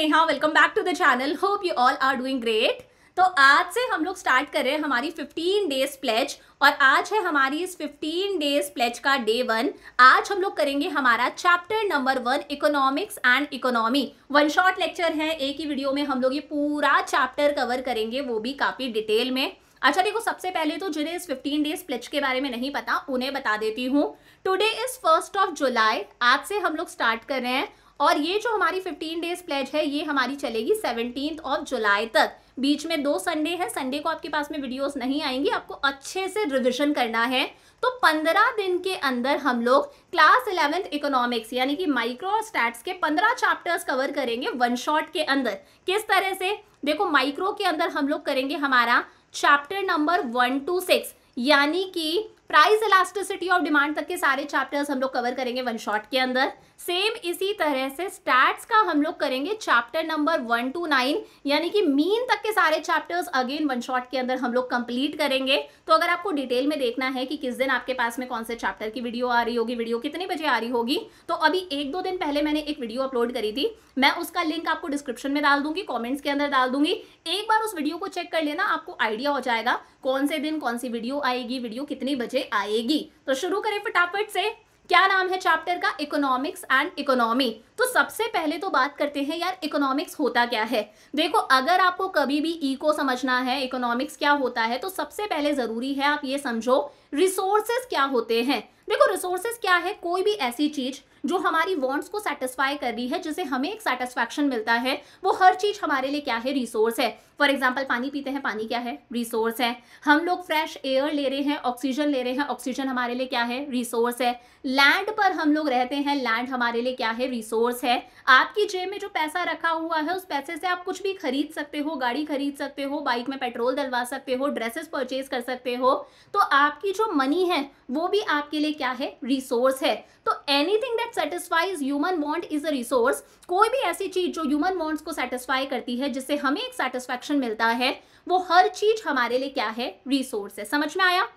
Neha, welcome back to the channel. Hope you all are doing great. तो आज से हम लोग स्टार्ट कर रहे हैं हमारी 15 डेज प्लेज और आज है हमारी इस 15 डेज प्लेज का डे 1। आज हम लोग करेंगे हमारा chapter number 1 economics and economy. One shot lecture है, एक ही वीडियो में हम लोग ये पूरा चैप्टर कवर करेंगे, वो भी काफी डिटेल में। अच्छा देखो, सबसे पहले तो जिन्हें इस 15 डेज प्लेज के बारे में नहीं पता उन्हें बता देती हूँ। टुडे इज 1 जुलाई, आज से हम लोग स्टार्ट कर रहे हैं और ये जो हमारी 15 डेज प्लेज है ये हमारी चलेगी 17 जुलाई तक। बीच में 2 संडे है, संडे को आपके पास में वीडियोस नहीं आएंगी, आपको अच्छे से रिवीजन करना है। तो 15 दिन के अंदर हम लोग क्लास 11th इकोनॉमिक्स यानी कि माइक्रो और स्टैट्स के 15 चैप्टर्स कवर करेंगे वन शॉट के अंदर। किस तरह से? देखो, माइक्रो के अंदर हम लोग करेंगे हमारा चैप्टर नंबर 1 to 6 यानी कि प्राइस इलास्टिसिटी ऑफ डिमांड तक के सारे चैप्टर्स हम लोग कवर करेंगे वन शॉट के अंदर। सेम इसी तरह से स्टैट्स का हम लोग करेंगे चैप्टर नंबर 1 to 9 यानी कि मीन तक के सारे चैप्टर्स अगेन वन शॉट के अंदर हम लोग कंप्लीट करेंगे। तो अगर आपको डिटेल में देखना है कि किस दिन आपके पास में कौन से चैप्टर की वीडियो आ रही होगी, वीडियो कितने बजे आ रही होगी, तो अभी 1-2 दिन पहले मैंने एक वीडियो अपलोड करी थी, मैं उसका लिंक आपको डिस्क्रिप्शन में डाल दूंगी, कॉमेंट्स के अंदर डाल दूंगी। एक बार उस वीडियो को चेक कर लेना, आपको आइडिया हो जाएगा कौन से दिन कौन सी वीडियो आएगी, वीडियो कितने बजे आएगी। तो शुरू करें फटाफट से। क्या नाम है चैप्टर का? Economics and economy. तो सबसे पहले तो बात करते हैं यार, इकोनॉमिक्स होता क्या है। देखो, अगर आपको कभी भी इको समझना है, इकोनॉमिक्स क्या होता है, तो सबसे पहले जरूरी है आप ये समझो रिसोर्सेज क्या होते हैं। देखो, रिसोर्सेज क्या है? कोई भी ऐसी चीज जो हमारी वांट्स को सेटिस्फाई कर रही है, जिसे हमें एक सेटिस्फैक्शन मिलता है, वो हर चीज हमारे लिए क्या है? रिसोर्स है। फॉर एग्जाम्पल, पानी पीते हैं, पानी क्या है? रिसोर्स है। हम लोग फ्रेश एयर ले रहे हैं, ऑक्सीजन ले रहे हैं, ऑक्सीजन हमारे लिए क्या है? रिसोर्स है। लैंड पर हम लोग रहते हैं, लैंड हमारे लिए क्या है? रिसोर्स है। आपकी जेब में जो पैसा रखा हुआ है, उस पैसे से आप कुछ भी खरीद सकते हो, गाड़ी खरीद सकते हो, बाइक में पेट्रोल डलवा सकते हो, ड्रेसेस परचेज कर सकते हो। तो आपकी जो मनी है वो भी आपके लिए क्या है? रिसोर्स है। तो anything that satisfies human want is a resource. कोई भी ऐसी चीज जो ह्यूमन वांट्स को सेटिस्फाई करती है, जिससे हमें एक सेटिस्फैक्शन मिलता है, वो हर चीज हमारे लिए क्या है? रिसोर्स है। समझ में आया?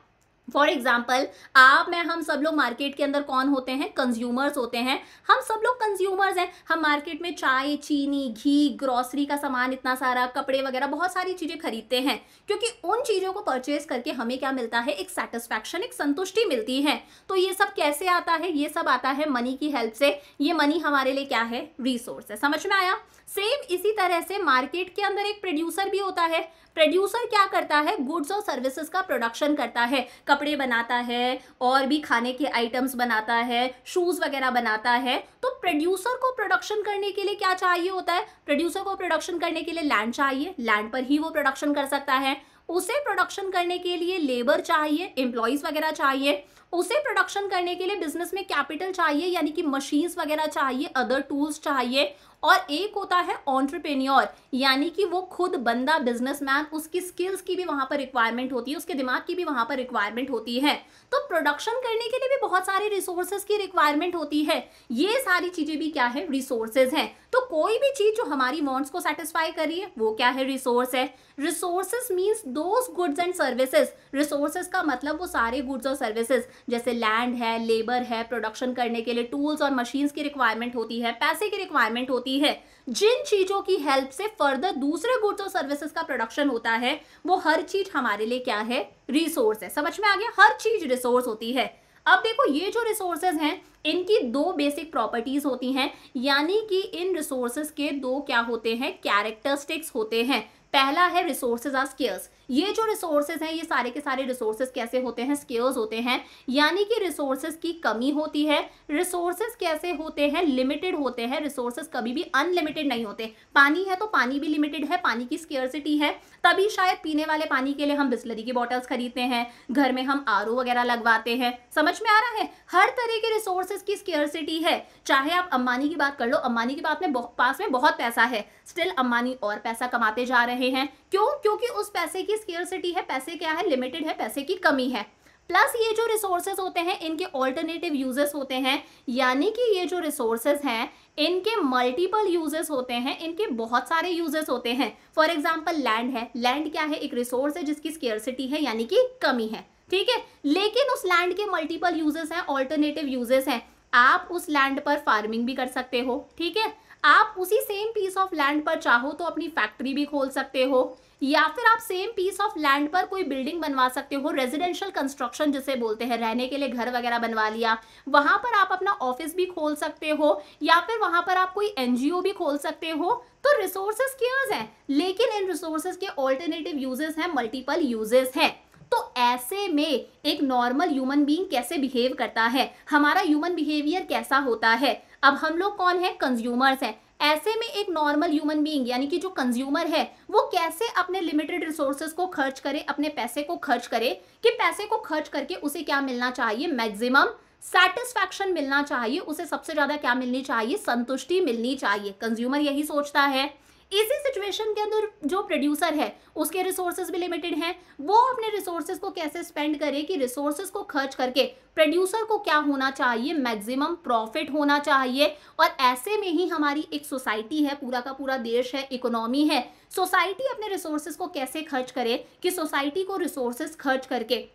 फॉर एग्जाम्पल, आप, मैं, हम सब लोग मार्केट के अंदर कौन होते हैं? कंज्यूमर्स होते हैं। हम सब लोग कंज्यूमर्स हैं। हम मार्केट में चाय, चीनी, घी, ग्रोसरी का सामान, इतना सारा, कपड़े वगैरह बहुत सारी चीजें खरीदते हैं, क्योंकि उन चीजों को परचेज करके हमें क्या मिलता है? एक सेटिस्फैक्शन, एक संतुष्टि मिलती है। तो ये सब कैसे आता है? ये सब आता है मनी की हेल्प से। ये मनी हमारे लिए क्या है? रिसोर्स है। समझ में आया? सेम इसी तरह से मार्केट के अंदर एक प्रोड्यूसर भी होता है। प्रोड्यूसर क्या करता है? गुड्स और सर्विसेज का प्रोडक्शन करता है, कपड़े बनाता है और भी खाने के आइटम्स बनाता है, शूज वगैरह बनाता है। तो प्रोड्यूसर को प्रोडक्शन करने के लिए क्या चाहिए होता है? प्रोड्यूसर को प्रोडक्शन करने के लिए लैंड चाहिए, लैंड पर ही वो प्रोडक्शन कर सकता है। उसे प्रोडक्शन करने के लिए लेबर चाहिए, एम्प्लॉइज वगैरह चाहिए। उसे प्रोडक्शन करने के लिए बिजनेस में कैपिटल चाहिए, यानी कि मशीन्स वगैरह चाहिए, अदर टूल्स चाहिए। और एक होता है एंटरप्रेन्योर, यानी कि वो खुद बंदा, बिजनेसमैन, उसकी स्किल्स की भी वहां पर रिक्वायरमेंट होती है, उसके दिमाग की भी वहां पर रिक्वायरमेंट होती है। तो प्रोडक्शन करने के लिए भी बहुत सारे रिसोर्सेज की रिक्वायरमेंट होती है। ये सारी चीजें भी क्या है? रिसोर्सेज हैं। तो कोई भी चीज जो हमारी वांट्स को सेटिस्फाई कर रही है, वो क्या है? रिसोर्स है। Resources means those goods and services. Resources का मतलब वो सारे गुड्स और सर्विसेज, जैसे लैंड है, लेबर है, प्रोडक्शन करने के लिए टूल्स और मशीन्स की रिक्वायरमेंट होती है, पैसे की रिक्वायरमेंट होती है। जिन चीजों की हेल्प से फर्दर दूसरे गुड्स और सर्विसेज का प्रोडक्शन होता है, वो हर चीज हमारे लिए क्या है? रिसोर्स है। समझ में आ गया? हर चीज रिसोर्स होती है। अब देखो, ये जो रिसोर्सेज हैं, इनकी 2 बेसिक प्रॉपर्टीज होती हैं, यानी कि इन रिसोर्सेज के 2 क्या होते हैं? कैरेक्टरिस्टिक्स होते हैं। पहला है रिसोर्सेज आर स्केर्स। ये जो रिसोर्सेज हैं, ये सारे के सारे रिसोर्सेज कैसे होते हैं? स्केर्स होते हैं, यानी कि रिसोर्सेज की कमी होती है। रिसोर्सेज कैसे होते हैं? लिमिटेड होते हैं। रिसोर्सेज कभी भी अनलिमिटेड नहीं होते। पानी है तो पानी भी लिमिटेड है, पानी की स्केर्सिटी है, तभी शायद पीने वाले पानी के लिए हम बिस्लरी की बॉटल्स खरीदते हैं, घर में हम आरओ वगैरह लगवाते हैं। समझ में आ रहा है? हर तरह के रिसोर्सेज की स्केर्सिटी है। चाहे आप अंबानी की बात कर लो, अंबानी की पास में बहुत पैसा है, स्टिल अंबानी और पैसा कमाते जा रहे हैं। क्यों? क्योंकि उस पैसे की स्केर्सिटी है, पैसे क्या है? लिमिटेड है, पैसे की कमी है। प्लस ये जो रिसोर्सेज होते हैं, इनके ऑल्टरनेटिव यूजेस होते हैं, यानी कि ये जो रिसोर्सेज हैं, इनके मल्टीपल यूजेस होते हैं, इनके बहुत सारे यूजेस होते हैं। फॉर एग्जाम्पल, लैंड है। लैंड क्या है? एक रिसोर्स है जिसकी स्केर्सिटी है, यानी कि कमी है। ठीक है, लेकिन उस लैंड के मल्टीपल यूजेस हैं, ऑल्टरनेटिव यूजेस हैं। आप उस लैंड पर फार्मिंग भी कर सकते हो। ठीक है, आप उसी same piece piece of land पर चाहो तो अपनी फैक्ट्री भी खोल सकते हो, या फिर आप सेम पीस ऑफ लैंड पर कोई बिल्डिंग बनवा सकते हो, रेजिडेंशियल कंस्ट्रक्शन जिसे बोलते हैं, रहने के लिए घर वगैरह बनवा लिया, वहां पर आप अपना ऑफिस भी खोल सकते हो, या फिर वहां पर आप कोई एनजीओ भी खोल सकते हो। तो रिसोर्सेज स्केर्स हैं, लेकिन इन रिसोर्सेज के ऑल्टरनेटिव यूजेस हैं, मल्टीपल यूजेस हैं। तो ऐसे में एक नॉर्मल ह्यूमन बीइंग कैसे बिहेव करता है, हमारा ह्यूमन बिहेवियर कैसा होता है। अब हम लोग कौन है, कंज्यूमर्स हैं। ऐसे में एक नॉर्मल ह्यूमन बीइंग यानी कि जो कंज्यूमर है वो कैसे अपने लिमिटेड रिसोर्सेज को खर्च करे, अपने पैसे को खर्च करे, कि पैसे को खर्च करके उसे क्या मिलना चाहिए, मैक्सिमम सेटिस्फैक्शन मिलना चाहिए, उसे सबसे ज्यादा क्या मिलनी चाहिए, संतुष्टि मिलनी चाहिए। कंज्यूमर यही सोचता है। इसी सिचुएशन के अंदर जो प्रोड्यूसर है उसके रिसोर्सेज भी लिमिटेड हैं, वो अपने रिसोर्सेज को कैसे स्पेंड करे कि रिसोर्सेज को खर्च करके प्रोड्यूसर को क्या होना चाहिए, मैक्सिमम प्रॉफिट होना चाहिए। और ऐसे में ही हमारी एक सोसाइटी है, पूरा का पूरा देश है, इकोनॉमी है। सोसाइटी अपने रिसोर्सेज को कैसे खर्च करे कि सोसाइटी को रिसोर्सेज खर्च करके,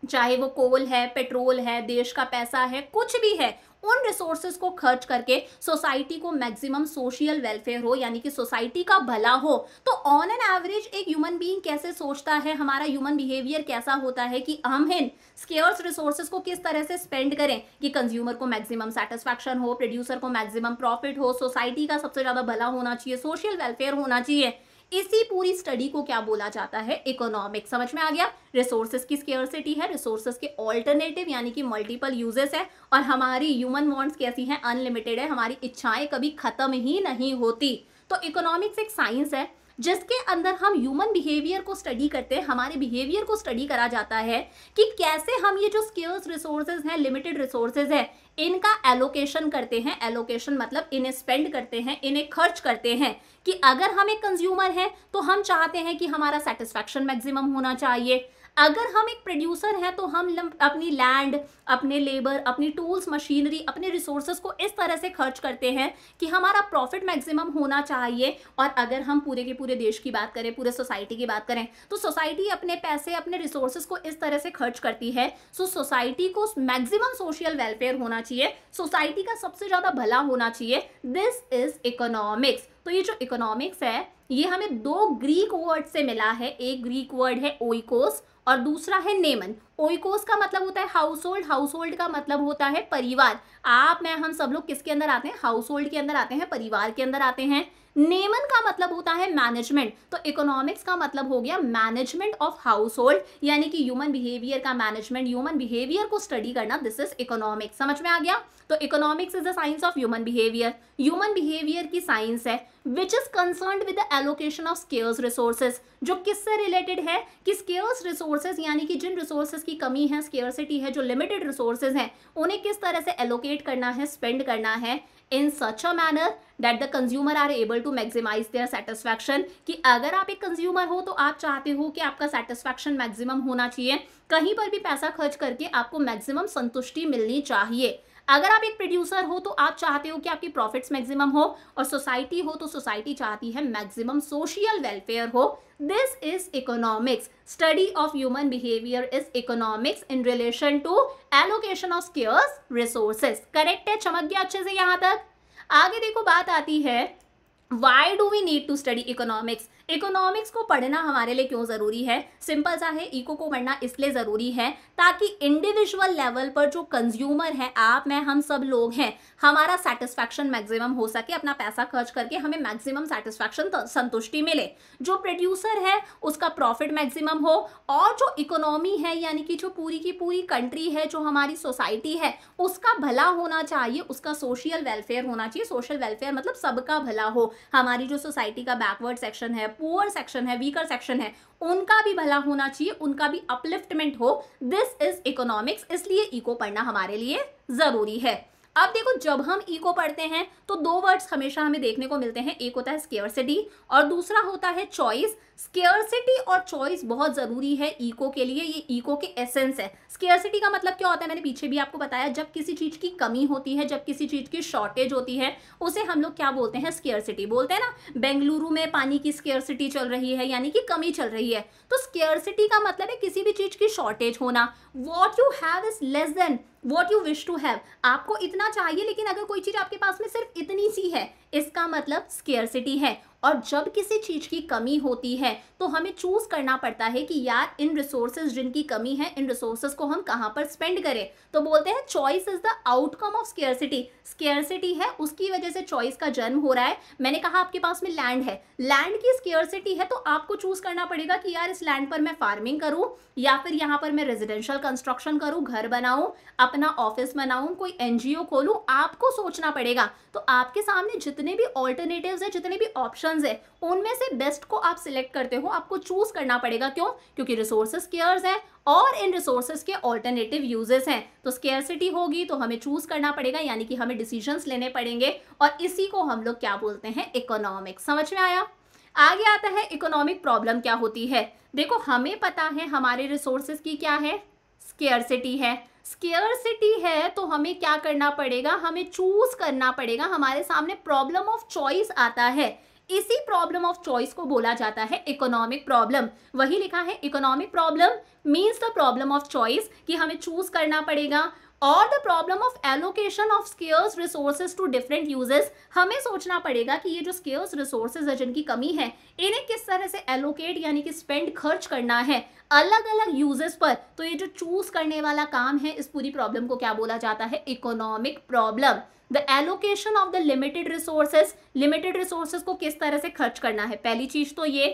चाहे वो कोल है, पेट्रोल है, देश का पैसा है, कुछ भी है, उन रिसोर्सेज को खर्च करके सोसाइटी को मैक्सिमम सोशल वेलफेयर हो, यानी कि सोसाइटी का भला हो। तो ऑन एन एवरेज एक ह्यूमन बीइंग कैसे सोचता है, हमारा ह्यूमन बिहेवियर कैसा होता है कि हम इन स्केर्स रिसोर्सेज को किस तरह से स्पेंड करें कि कंज्यूमर को मैक्सिमम सेटिस्फैक्शन हो, प्रोड्यूसर को मैक्सिमम प्रॉफिट हो, सोसाइटी का सबसे ज्यादा भला होना चाहिए, सोशल वेलफेयर होना चाहिए। इसी पूरी स्टडी को क्या बोला जाता है, इकोनॉमिक्स। समझ में आ गया। रिसोर्सेज की स्केर्सिटी है, रिसोर्सेज के ऑल्टरनेटिव यानी कि मल्टीपल यूजेस है, और हमारी ह्यूमन वांट्स कैसी हैं, अनलिमिटेड है, हमारी इच्छाएं कभी खत्म ही नहीं होती। तो इकोनॉमिक्स एक साइंस है जिसके अंदर हम ह्यूमन बिहेवियर को स्टडी करते हैं, हमारे बिहेवियर को स्टडी करा जाता है कि कैसे हम ये जो स्केर्स रिसोर्सेज हैं, लिमिटेड रिसोर्सेज है, इनका एलोकेशन करते हैं। एलोकेशन मतलब इन्हें स्पेंड करते हैं, इन्हें खर्च करते हैं। कि अगर हम एक कंज्यूमर हैं तो हम चाहते हैं कि हमारा सेटिस्फैक्शन मैक्सिमम होना चाहिए। अगर हम एक प्रोड्यूसर हैं तो हम अपनी लैंड, अपने लेबर, अपनी टूल्स, मशीनरी, अपने रिसोर्सेज को इस तरह से खर्च करते हैं कि हमारा प्रॉफिट मैक्सिमम होना चाहिए। और अगर हम पूरे के पूरे देश की बात करें, पूरे सोसाइटी की बात करें, तो सोसाइटी अपने पैसे, अपने रिसोर्सेज को इस तरह से खर्च करती है, सो सोसाइटी को मैक्सिमम सोशल वेलफेयर होना चाहिए, सोसाइटी का सबसे ज्यादा भला होना चाहिए। This is economics. तो ये जो इकोनॉमिक्स है ये हमें दो ग्रीक वर्ड से मिला है। एक ग्रीक वर्ड है ओइकोस और दूसरा है नेमन। ओइकोस का मतलब होता है हाउस होल्ड, हाउस होल्ड का मतलब होता है परिवार। आप, मैं, हम सब लोग किसके अंदर आते हैं, हाउस होल्ड के अंदर आते हैं, परिवार के अंदर आते हैं। नेमन का मतलब होता है मैनेजमेंट। तो इकोनॉमिक्स का मतलब हो गया मैनेजमेंट ऑफ हाउस होल्ड, यानी कि ह्यूमन बिहेवियर का मैनेजमेंट, ह्यूमन बिहेवियर को स्टडी करना, दिस इज इकोनॉमिक्स। समझ में आ गया। तो economics is the science of human behaviour. Human behaviour की साइंस है which is concerned with the allocation of scarce resources. जो किससे रिलेटेड है कि स्केर्स रिसोर्सेज यानी कि जिन रिसोर्सेज की कमी है, स्केर्सिटी है, जो लिमिटेड रिसोर्सेज हैं, उन्हें किस तरह से एलोकेट करना है, स्पेंड करना है in such a manner that the consumer are able to maximize their satisfaction। कि अगर आप एक कंज्यूमर हो तो आप चाहते हो कि आपका सेटिस्फैक्शन मैक्सिमम होना चाहिए, कहीं पर भी पैसा खर्च करके आपको मैक्सिमम संतुष्टि मिलनी चाहिए। अगर आप एक प्रोड्यूसर हो तो आप चाहते हो कि आपकी प्रॉफिट्स मैक्सिमम हो, और सोसाइटी हो तो सोसाइटी चाहती है मैक्सिमम सोशल वेलफेयर हो। This is economics. Study of human behaviour is economics in relation to allocation of scarce resources. Correct है, चमक गया अच्छे से यहां तक। आगे देखो, बात आती है why do we need to study economics. Economics को पढ़ना हमारे लिए क्यों जरूरी है। सिंपल सा है, इको को पढ़ना इसलिए जरूरी है ताकि इंडिविजुअल लेवल पर जो कंज्यूमर है, आप, मैं, हम सब लोग हैं, हमारा सेटिस्फैक्शन मैक्सिमम हो सके, अपना पैसा खर्च करके हमें मैक्सिमम सेटिस्फैक्शन, संतुष्टि मिले। जो प्रोड्यूसर है उसका प्रॉफिट मैक्सिमम हो, और जो इकोनॉमी है यानी कि जो पूरी की पूरी कंट्री है, जो हमारी सोसाइटी है, उसका भला होना चाहिए, उसका सोशल वेलफेयर होना चाहिए। सोशल वेलफेयर मतलब सबका भला हो। हमारी जो सोसाइटी का बैकवर्ड सेक्शन है, पुअर सेक्शन है, वीकर सेक्शन है, उनका भी भला होना चाहिए, उनका भी अपलिफ्टमेंट हो। This is economics. इसलिए इको पढ़ना हमारे लिए जरूरी है। अब देखो, जब हम इको पढ़ते हैं तो दो वर्ड्स हमेशा हमें देखने को मिलते हैं। एक होता है स्केर्सिटी और दूसरा होता है चॉइस। स्केर्सिटी और चॉइस बहुत जरूरी है इको के लिए, ये इको के एसेंस है। स्केर्सिटी का मतलब क्या होता है, मैंने पीछे भी आपको बताया, जब किसी चीज की कमी होती है, जब किसी चीज की शॉर्टेज होती है, उसे हम लोग क्या बोलते हैं, स्केर्सिटी बोलते हैं ना। बेंगलुरु में पानी की स्केर्सिटी चल रही है, यानी कि कमी चल रही है। तो स्केर्सिटी का मतलब है किसी भी चीज की शॉर्टेज होना। What you have is less than, what you wish to have, आपको इतना चाहिए, लेकिन अगर कोई चीज आपके पास में सिर्फ इतनी सी है, इसका मतलब स्केर्सिटी है। और जब किसी चीज की कमी होती है तो हमें चूज करना पड़ता है कि यार इन रिसोर्सेज जिनकी कमी है, इन रिसोर्सेज को हम कहाँ पर स्पेंड करें। तो बोलते हैं choice is the outcome of scarcity. Scarcity है, उसकी वजह से चॉइस का जन्म हो रहा है। मैंने कहा आपके पास में लैंड है, लैंड की स्केर्सिटी है, तो आपको चूज करना पड़ेगा कि यार इस लैंड पर मैं फार्मिंग करूं या फिर यहाँ पर मैं रेजिडेंशियल कंस्ट्रक्शन करूं, घर बनाऊं, अपना ऑफिस बनाऊं, कोई एनजीओ खोलूं। आपको सोचना पड़ेगा। तो आपके सामने जितने भी ऑल्टरनेटिव्स है, जितने भी ऑप्शंस है, उनमें से बेस्ट को आप सिलेक्ट करते हो, आपको चूज करना पड़ेगा। क्यों? क्योंकि रिसोर्सेज स्केर्स है और इन रिसोर्सेज के ऑल्टरनेटिव यूजेस हैं। तो स्केर्सिटी होगी तो हमें चूज करना पड़ेगा, यानी कि हमें डिसीजंस लेने पड़ेंगे, और इसी को हम लोग क्या बोलते हैं? इकोनॉमिक्स। समझ में आया? आगे आता है इकोनॉमिक प्रॉब्लम क्या होती है। देखो, हमें पता है हमारे रिसोर्सेज की क्या है? स्केर्सिटी है। स्केर्सिटी है तो हमें क्या करना पड़ेगा? हमें चूज करना पड़ेगा। हमारे सामने प्रॉब्लम ऑफ चॉइस आता है। इसी प्रॉब्लम ऑफ चॉइस को बोला जाता है इकोनॉमिक प्रॉब्लम। वही लिखा है, economic problem means the problem of choice, कि हमें चूज करना पड़ेगा। और the problem of allocation of scarce resources to different uses, हमें सोचना पड़ेगा कि ये जो स्केर्स रिसोर्सेज है जिनकी कमी है, इन्हें किस तरह से एलोकेट यानी कि स्पेंड, खर्च करना है अलग अलग यूजेस पर। तो ये जो चूज करने वाला काम है, इस पूरी प्रॉब्लम को क्या बोला जाता है? Economic problem. The allocation of the limited resources, limited resources को किस तरह से खर्च करना है, पहली चीज तो ये।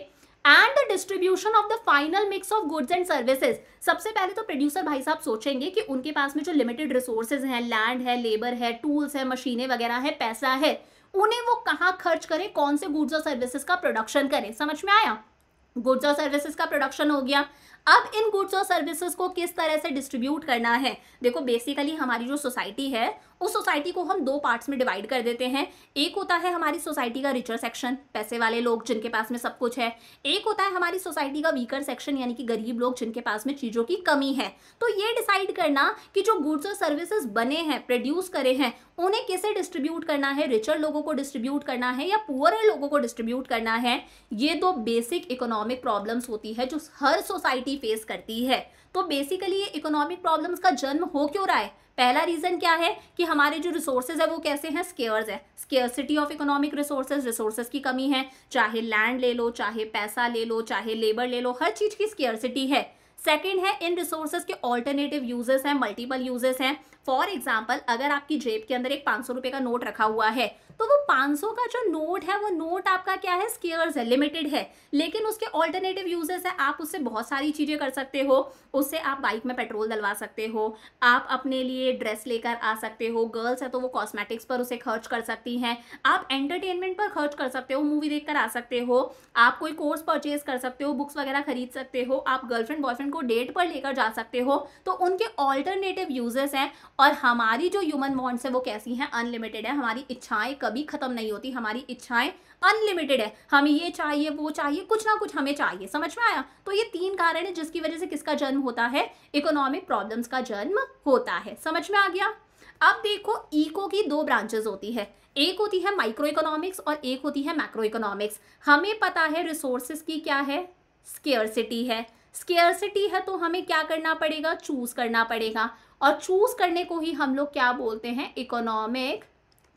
And the distribution of the final mix of goods and services. सबसे पहले तो प्रोड्यूसर भाई साहब सोचेंगे कि उनके पास में जो लिमिटेड रिसोर्सेज हैं, लैंड है, लेबर है, टूल्स है, मशीनें वगैरह है, पैसा है, उन्हें वो कहाँ खर्च करें, कौन से गुड्स और सर्विसेज का प्रोडक्शन करें। समझ में आया? गुड्स और सर्विसेज का प्रोडक्शन हो गया। अब इन गुड्स और सर्विसेज को किस तरह से डिस्ट्रीब्यूट करना है? देखो, बेसिकली हमारी जो सोसाइटी है, उस सोसाइटी को हम दो पार्ट्स में डिवाइड कर देते हैं। एक होता है हमारी सोसाइटी का रिचर सेक्शन, पैसे वाले लोग जिनके पास में सब कुछ है। एक होता है हमारी सोसाइटी का वीकर सेक्शन, यानी कि गरीब लोग जिनके पास में चीजों की कमी है। तो ये डिसाइड करना कि जो गुड्स और सर्विसेज बने हैं, प्रोड्यूस करे हैं, उन्हें कैसे डिस्ट्रीब्यूट करना है, रिचर लोगों को डिस्ट्रीब्यूट करना है या पुअर लोगों को डिस्ट्रीब्यूट करना है, ये दो बेसिक इकोनॉमिक प्रॉब्लम्स होती है जो हर सोसाइटी फेस करती है। तो बेसिकली ये इकोनॉमिक प्रॉब्लम्स का जन्म हो क्यों रहा है? पहला रीजन क्या है कि हमारे जो रिसोर्सेज है वो कैसे हैं? स्केर्स है। Scarcity of economic resources, resources की कमी है। चाहे लैंड ले लो, चाहे पैसा ले लो, चाहे लेबर ले लो, हर चीज की स्केर्सिटी है। सेकंड है, इन रिसोर्सेज के ऑल्टरनेटिव यूजेस हैं, मल्टीपल यूजेस हैं। फॉर एग्जाम्पल, अगर आपकी जेब के अंदर एक 500 रुपए का नोट रखा हुआ है, तो वो 500 का जो नोट है, वो नोट आपका क्या है? स्केर्स है, लिमिटेड है, लेकिन उसके ऑल्टरनेटिव यूजेस है। आप उससे बहुत सारी चीजें कर सकते हो। उससे आप बाइक में पेट्रोल डलवा सकते हो, आप अपने लिए ड्रेस लेकर आ सकते हो, गर्ल्स है तो वो कॉस्मेटिक्स पर उसे खर्च कर सकती हैं, आप एंटरटेनमेंट पर खर्च कर सकते हो, मूवी देखकर आ सकते हो, आप कोई कोर्स परचेज कर सकते हो, बुक्स वगैरह खरीद सकते हो, आप गर्लफ्रेंड बॉयफ्रेंड को डेट पर लेकर जा सकते हो। तो उनके ऑल्टरनेटिव यूजेस हैं। और हमारी जो ह्यूमन बॉन्ड्स है वो कैसी हैं? अनलिमिटेड है। हमारी इच्छाएं कभी खत्म नहीं होती, हमारी इच्छाएं अनलिमिटेड है। हमें ये चाहिए, वो चाहिए, कुछ ना कुछ हमें चाहिए। समझ में आया? तो ये तीन कारण है जिसकी वजह से किसका जन्म होता है? इकोनॉमिक प्रॉब्लम्स का जन्म होता है। समझ में आ गया? अब देखो, इको की दो ब्रांचेस होती है, एक होती है माइक्रो इकोनॉमिक्स और एक होती है मैक्रो इकोनॉमिक्स। हमें पता है रिसोर्सेज की क्या है? स्केर्सिटी है। स्केर्सिटी है तो हमें क्या करना पड़ेगा? चूज करना पड़ेगा। और चूज करने को ही हम लोग क्या बोलते हैं? Economic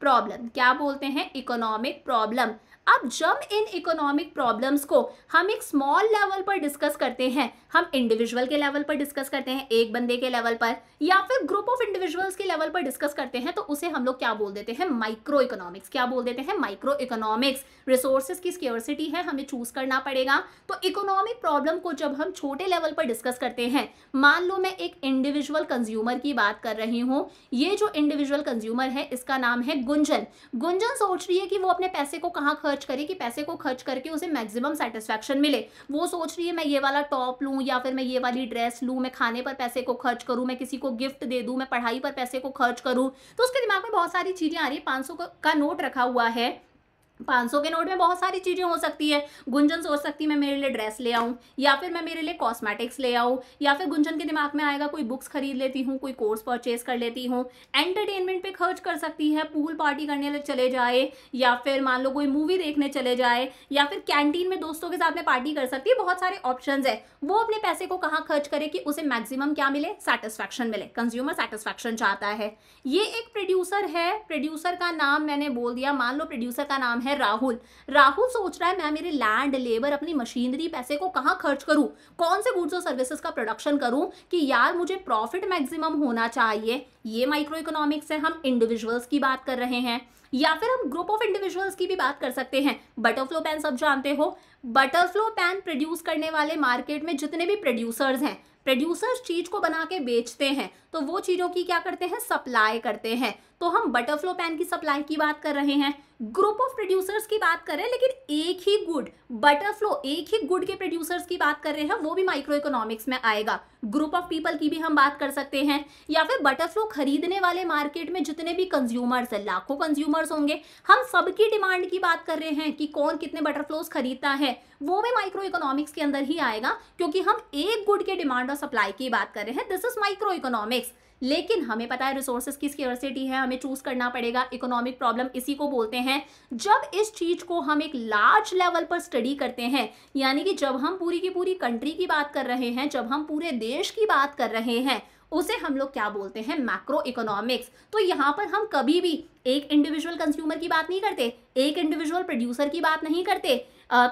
problem. क्या बोलते हैं? Economic problem. अब जब इन इकोनॉमिक प्रॉब्लम्स को हम एक स्मॉल लेवल पर डिस्कस करते हैं, हम इंडिविजुअल के लेवल पर डिस्कस करते हैं, एक बंदे के लेवल पर, या फिर ग्रुप ऑफ इंडिविजुअल्स के लेवल पर डिस्कस करते हैं, तो उसे हम लोग क्या बोल देते हैं? Micro economics. क्या बोल देते हैं? Micro economics. रिसोर्सेज की स्केर्सिटी है, हमें चूज करना पड़ेगा। तो इकोनॉमिक प्रॉब्लम को जब हम छोटे लेवल पर डिस्कस करते हैं, मान लो मैं एक इंडिविजुअल कंज्यूमर की बात कर रही हूँ। ये जो इंडिविजुअल कंज्यूमर है, इसका नाम है गुंजन। गुंजन सोच रही है कि वो अपने पैसे को कहाँ खर्च करे कि पैसे को खर्च करके उसे मैक्सिमम सेटिस्फैक्शन मिले। वो सोच रही है मैं ये वाला टॉप लूं, या फिर मैं ये वाली ड्रेस लूं, मैं खाने पर पैसे को खर्च करूं, मैं किसी को गिफ्ट दे दूं, मैं पढ़ाई पर पैसे को खर्च करूं। तो उसके दिमाग में बहुत सारी चीजें आ रही है। 500 का नोट रखा हुआ है, 500 के नोट में बहुत सारी चीजें हो सकती है। गुंजन सोच सकती है मैं मेरे लिए ड्रेस ले आऊं, या फिर मैं मेरे लिए कॉस्मेटिक्स ले आऊं, या फिर गुंजन के दिमाग में आएगा कोई बुक्स खरीद लेती हूँ, कोई कोर्स परचेज कर लेती हूँ। एंटरटेनमेंट पे खर्च कर सकती है, पूल पार्टी करने चले जाए, या फिर मान लो कोई मूवी देखने चले जाए, या फिर कैंटीन में दोस्तों के साथ में पार्टी कर सकती है। बहुत सारे ऑप्शंस है। वो अपने पैसे को कहाँ खर्च करे कि उसे मैक्सिमम क्या मिले, सेटिस्फैक्शन मिले। कंज्यूमर सेटिस्फैक्शन चाहता है। ये एक प्रोड्यूसर है, प्रोड्यूसर का नाम मैंने बोल दिया, मान लो प्रोड्यूसर का नाम है राहुल। राहुल सोच रहा है मैं मेरे लैंड, लेबर, अपनी मशीनरी, पैसे को कहाँ खर्च करूं, कौन से गुड्स और सर्विसेज का प्रोडक्शन करूं कि यार मुझे प्रॉफिट मैक्सिमम होना चाहिए। ये माइक्रो इकोनॉमिक्स है। हम इंडिविजुअल्स की बात कर रहे हैं, या फिर हम ग्रुप ऑफ इंडिविजुअल्स की भी बात कर सकते हैं। बटरफ्लो पेन सब जानते हो। बटरफ्लो पेन प्रोड्यूस करने वाले मार्केट में जितने भी प्रोड्यूसर्स हैं, प्रोड्यूसर्स चीज को बना के बेचते हैं, तो वो चीजों की क्या करते हैं, सप्लाई करते हैं। तो हम बटरफ्लो पेन की सप्लाई की बात कर रहे हैं। ग्रुप ऑफ प्रोड्यूसर्स की बात कर रहे हैं, लेकिन एक ही गुड, बटरफ्लो एक ही गुड के प्रोड्यूसर्स की बात कर रहे हैं, वो भी माइक्रो इकोनॉमिक्स में आएगा। ग्रुप ऑफ पीपल की भी हम बात कर सकते हैं। या फिर बटरफ्लो खरीदने वाले मार्केट में जितने भी कंज्यूमर्स हैं, लाखों कंज्यूमर्स होंगे, हम सबकी डिमांड की बात कर रहे हैं कि कौन कितने बटरफ्लोस खरीदता है, वो भी माइक्रो इकोनॉमिक्स के अंदर ही आएगा, क्योंकि हम एक गुड के डिमांड और सप्लाई की बात कर रहे हैं। This is micro economics. लेकिन हमें पता है रिसोर्सेज की स्केर्सिटी है, हमें चूज करना पड़ेगा। इकोनॉमिक प्रॉब्लम इसी को बोलते हैं। जब इस चीज को हम एक लार्ज लेवल पर स्टडी करते हैं, यानी कि जब हम पूरी की पूरी कंट्री की बात कर रहे हैं, जब हम पूरे देश की बात कर रहे हैं, उसे हम लोग क्या बोलते हैं, मैक्रो इकोनॉमिक्स। तो यहाँ पर हम कभी भी एक इंडिविजुअल कंज्यूमर की बात नहीं करते, एक इंडिविजुअल प्रोड्यूसर की बात नहीं करते,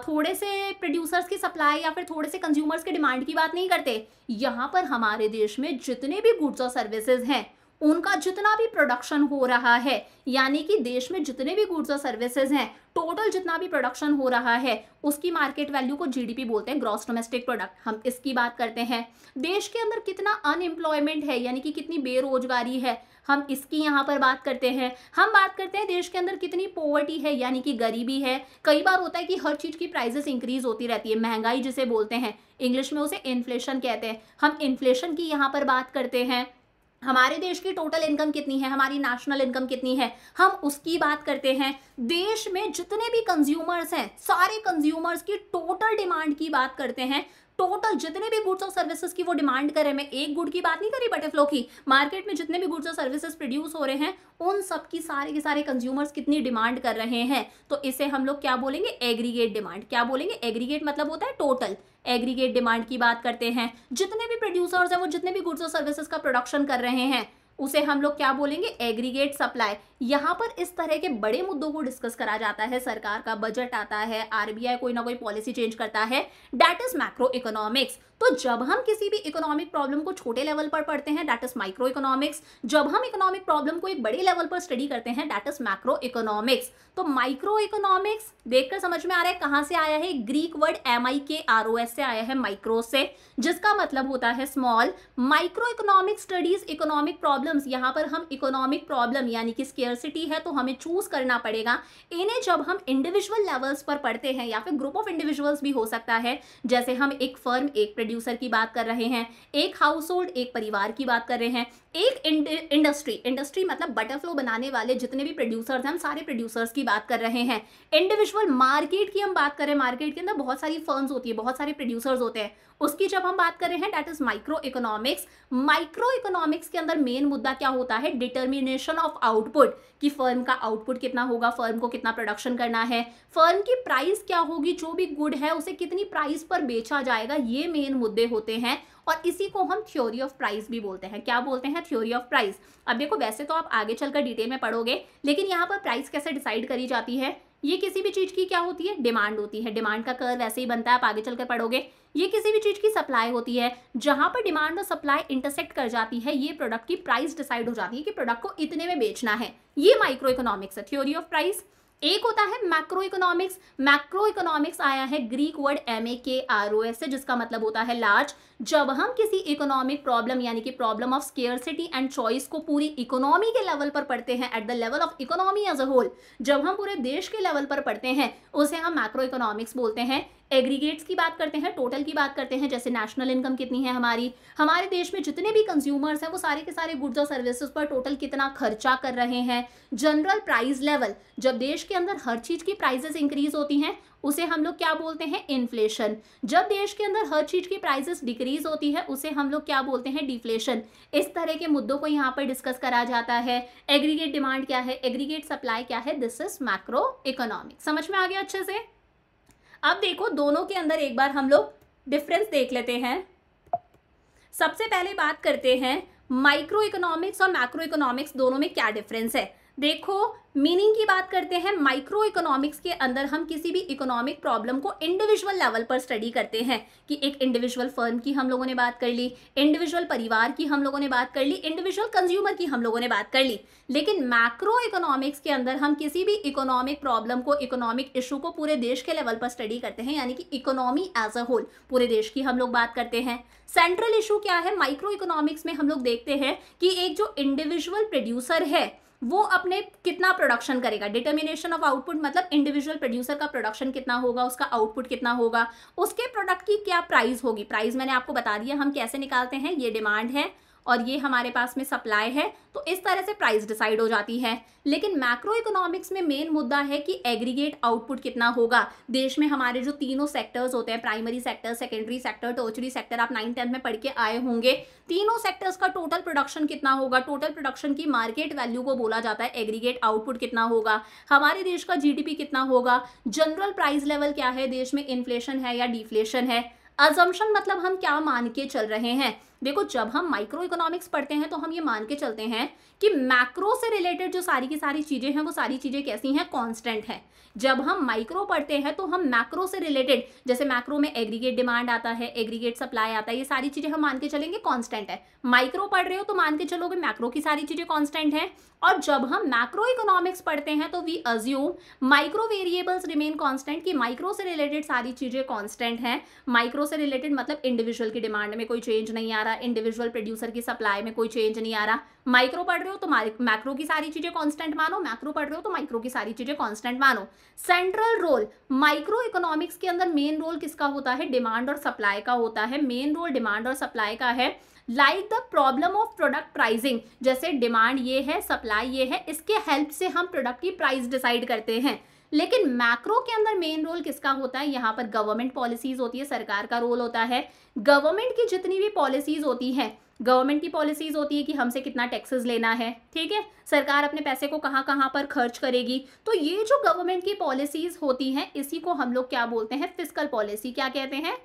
थोड़े से प्रोड्यूसर्स की सप्लाई या फिर थोड़े से कंज्यूमर्स के डिमांड की बात नहीं करते। यहाँ पर हमारे देश में जितने भी गुड्स और सर्विसेज हैं, उनका जितना भी प्रोडक्शन हो रहा है, यानी कि देश में जितने भी गुड्स और सर्विसेज हैं, टोटल जितना भी प्रोडक्शन हो रहा है, उसकी मार्केट वैल्यू को जीडीपी बोलते हैं, ग्रॉस डोमेस्टिक प्रोडक्ट। हम इसकी बात करते हैं। देश के अंदर कितना अनएम्प्लॉयमेंट है, यानी कि कितनी बेरोजगारी है, हम इसकी यहाँ पर बात करते हैं। हम बात करते हैं देश के अंदर कितनी पॉवर्टी है, यानी कि गरीबी है। कई बार होता है कि हर चीज की प्राइसेस इंक्रीज होती रहती है, महंगाई जिसे बोलते हैं, इंग्लिश में उसे इन्फ्लेशन कहते हैं। हम इन्फ्लेशन की यहाँ पर बात करते हैं। हमारे देश की टोटल इनकम कितनी है, हमारी नेशनल इनकम कितनी है, हम उसकी बात करते हैं। देश में जितने भी कंज्यूमर्स हैं, सारे कंज्यूमर्स की टोटल डिमांड की बात करते हैं। टोटल जितने भी गुड्स और सर्विसेज की वो डिमांड करे, मैं एक गुड की बात नहीं करी बटरफ्लो की, मार्केट में जितने भी गुड्स और सर्विसेज प्रोड्यूस हो रहे हैं, उन सब की सारे के सारे कंज्यूमर्स कितनी डिमांड कर रहे हैं, तो इसे हम लोग क्या बोलेंगे, एग्रीगेट डिमांड। क्या बोलेंगे, एग्रीगेट मतलब होता है टोटल, एग्रीगेट डिमांड की बात करते हैं। जितने भी प्रोड्यूसर्स हैं वो जितने भी गुड्स और सर्विसेज का प्रोडक्शन कर रहे हैं, उसे हम लोग क्या बोलेंगे, एग्रीगेट सप्लाई। यहाँ पर इस तरह के बड़े मुद्दों को डिस्कस करा जाता है, सरकार का बजट आता है, आरबीआई कोई ना कोई पॉलिसी चेंज करता है, दैट इज मैक्रो इकोनॉमिक्स। तो जब हम किसी भी इकोनॉमिक प्रॉब्लम को छोटे लेवल पर पढ़ते हैं, दैट इज माइक्रो इकोनॉमिक्स। जब हम इकोनॉमिक प्रॉब्लम को एक बड़े लेवल पर स्टडी करते हैं, दैट इज मैक्रो इकोनॉमिक्स। तो माइक्रो इकोनॉमिक्स देखकर समझ में आ रहा है कहां से आया है, ग्रीक वर्ड MIKROS से आया है, माइक्रो से, जिसका मतलब होता है small. Micro economic studies economic problems. यहाँ पर हम इकोनॉमिक प्रॉब्लम यानी कि स्केर्सिटी है तो हमें चूज करना पड़ेगा। इन्हें जब हम इंडिविजुअल लेवल्स पर पढ़ते हैं, या फिर ग्रुप ऑफ इंडिविजुअल्स भी हो सकता है, जैसे हम एक फर्म, एक प्रोड्यूसर की बात कर रहे हैं, एक हाउस होल्ड, एक परिवार की बात कर रहे हैं, एक इंडस्ट्री, इंडस्ट्री मतलब बटरफ्लो बनाने वाले जितने भी प्रोड्यूसर्स हैं, हम सारे प्रोड्यूसर्स की बात कर रहे हैं। इंडिविजुअल मार्केट की हम बात करें, मार्केट के अंदर बहुत सारी फर्म्स होती है, बहुत सारे प्रोड्यूसर्स होते हैं, उसकी जब हम बात कर रहे हैं, that is micro economics. Micro economics के अंदर मेन मुद्दा क्या होता है, डिटर्मिनेशन ऑफ आउटपुट, कि फर्म का आउटपुट कितना होगा, फर्म को कितना प्रोडक्शन करना है, फर्म की प्राइस क्या होगी, जो भी गुड है उसे कितनी प्राइस पर बेचा जाएगा, ये मेन मुद्दे होते हैं। और इसी को हम थ्योरी ऑफ प्राइस भी बोलते हैं। क्या बोलते हैं, थ्योरी ऑफ प्राइस। अब देखो वैसे तो आप आगे चलकर डिटेल में पढ़ोगे, लेकिन यहाँ पर प्राइस कैसे डिसाइड करी जाती है, ये किसी भी चीज की क्या होती है, डिमांड होती है, डिमांड का कर्व वैसे ही बनता है, आप आगे चलकर पढ़ोगे। ये किसी भी चीज की सप्लाई होती है, जहां पर डिमांड और सप्लाई इंटरसेक्ट कर जाती है, ये प्रोडक्ट की प्राइस डिसाइड हो जाती है कि प्रोडक्ट को इतने में बेचना है। ये माइक्रो इकोनॉमिक्स है, थ्योरी ऑफ प्राइस। एक होता है मैक्रो इकोनॉमिक्स। मैक्रो इकोनॉमिक्स आया है ग्रीक वर्ड MAKROS से, जिसका मतलब होता है लार्ज। जब हम किसी इकोनॉमिक प्रॉब्लम यानी कि problem of scarcity and choice को पूरी इकोनॉमी के लेवल पर पढ़ते हैं, at the level of economy as a whole, जब हम पूरे देश के लेवल पर पढ़ते हैं, उसे हम मैक्रो इकोनॉमिक्स बोलते हैं। एग्रीगेट्स की बात करते हैं, टोटल की बात करते हैं, जैसे नेशनल इनकम कितनी है हमारे देश में जितने भी कंज्यूमर्स हैं वो सारे के सारे गुड्स और सर्विसेज पर टोटल कितना खर्चा कर रहे हैं। जनरल प्राइस लेवल, जब देश के अंदर हर चीज की प्राइसेस इंक्रीज होती हैं उसे हम लोग क्या बोलते हैं, इन्फ्लेशन। जब देश के अंदर हर चीज की प्राइसेस डिक्रीज होती है उसे हम लोग क्या बोलते हैं, डिफ्लेशन। इस तरह के मुद्दों को यहाँ पर डिस्कस करा जाता है। एग्रीगेट डिमांड क्या है, एग्रीगेट सप्लाई क्या है, दिस इज मैक्रो इकोनॉमिक्स। समझ में आ गया अच्छे से। अब देखो दोनों के अंदर एक बार हम लोग डिफरेंस देख लेते हैं। सबसे पहले बात करते हैं माइक्रो इकोनॉमिक्स और मैक्रो इकोनॉमिक्स दोनों में क्या डिफरेंस है। देखो मीनिंग की बात करते हैं, माइक्रो इकोनॉमिक्स के अंदर हम किसी भी इकोनॉमिक प्रॉब्लम को इंडिविजुअल लेवल पर स्टडी करते हैं कि एक इंडिविजुअल फर्म की हम लोगों ने बात कर ली, इंडिविजुअल परिवार की हम लोगों ने बात कर ली, इंडिविजुअल कंज्यूमर की हम लोगों ने बात कर ली। लेकिन मैक्रो इकोनॉमिक्स के अंदर हम किसी भी इकोनॉमिक प्रॉब्लम को, इकोनॉमिक इशू को पूरे देश के लेवल पर स्टडी करते हैं, यानी कि इकोनॉमी एज अ होल, पूरे देश की हम लोग बात करते हैं। सेंट्रल इशू क्या है माइक्रो इकोनॉमिक्स में, हम लोग देखते हैं कि एक जो इंडिविजुअल प्रोड्यूसर है वो अपने कितना प्रोडक्शन करेगा, डिटर्मिनेशन ऑफ आउटपुट, मतलब इंडिविजुअल प्रोड्यूसर का प्रोडक्शन कितना होगा, उसका आउटपुट कितना होगा, उसके प्रोडक्ट की क्या प्राइस होगी। प्राइस मैंने आपको बता दिया हम कैसे निकालते हैं, ये डिमांड है और ये हमारे पास में सप्लाई है, तो इस तरह से प्राइस डिसाइड हो जाती है। लेकिन मैक्रो इकोनॉमिक्स में मेन मुद्दा है कि एग्रीगेट आउटपुट कितना होगा। देश में हमारे जो तीनों सेक्टर्स होते हैं, primary sector, secondary sector, tertiary sector, आप 9th-10th में पढ़ के आए होंगे, तीनों सेक्टर्स का टोटल प्रोडक्शन कितना होगा, टोटल प्रोडक्शन की मार्केट वैल्यू को बोला जाता है एग्रीगेट आउटपुट कितना होगा, हमारे देश का जीडीपी कितना होगा, जनरल प्राइस लेवल क्या है, देश में इन्फ्लेशन है या डिफ्लेशन है। अजम्पशन मतलब हम क्या मान के चल रहे हैं। देखो जब हम माइक्रो इकोनॉमिक्स पढ़ते हैं तो हम ये मान के चलते हैं कि मैक्रो से रिलेटेड जो सारी की सारी चीजें हैं वो सारी चीजें कैसी हैं, कांस्टेंट है। जब हम माइक्रो पढ़ते हैं तो हम मैक्रो से रिलेटेड, जैसे मैक्रो में एग्रीगेट डिमांड आता है, एग्रीगेट सप्लाई आता है, ये सारी चीजें हम मान के चलेंगे कांस्टेंट है। माइक्रो पढ़ रहे हो तो मान के चलोगे मैक्रो की सारी चीजें कांस्टेंट है। और जब हम मैक्रो इकोनॉमिक्स पढ़ते हैं तो we assume micro variables remain constant, कि माइक्रो से रिलेटेड सारी चीजें कांस्टेंट हैं। माइक्रो से रिलेटेड मतलब इंडिविजुअल की डिमांड में कोई चेंज नहीं आ रहा, इंडिविजुअल प्रोड्यूसर की सप्लाई में कोई चेंज नहीं आ रहा। माइक्रो पढ़ रहे हो तो मैक्रो की सारी चीजें कांस्टेंट मानो, मैक्रो पढ़ रहे हो तो माइक्रो की सारी चीजें कांस्टेंट मानो। सेंट्रल रोल माइक्रो इकोनॉमिक्स के अंदर मेन रोल किसका होता है, डिमांड और सप्लाई का होता है। मेन रोल डिमांड और सप्लाई का है। Like the problem of product pricing, जैसे डिमांड ये है, सप्लाई ये है, इसके हेल्प से हम प्रोडक्ट की प्राइस डिसाइड करते हैं। लेकिन मैक्रो के अंदर मेन रोल किसका होता है, यहाँ पर गवर्नमेंट पॉलिसीज होती है, सरकार का रोल होता है। गवर्नमेंट की जितनी भी पॉलिसीज होती है, गवर्नमेंट की पॉलिसीज होती है कि हमसे कितना टैक्सेस लेना है, ठीक है, सरकार अपने पैसे को कहाँ कहाँ पर खर्च करेगी। तो ये जो गवर्नमेंट की पॉलिसीज होती हैं इसी को हम लोग क्या बोलते हैं, फिस्कल पॉलिसी। क्या कहते हैं,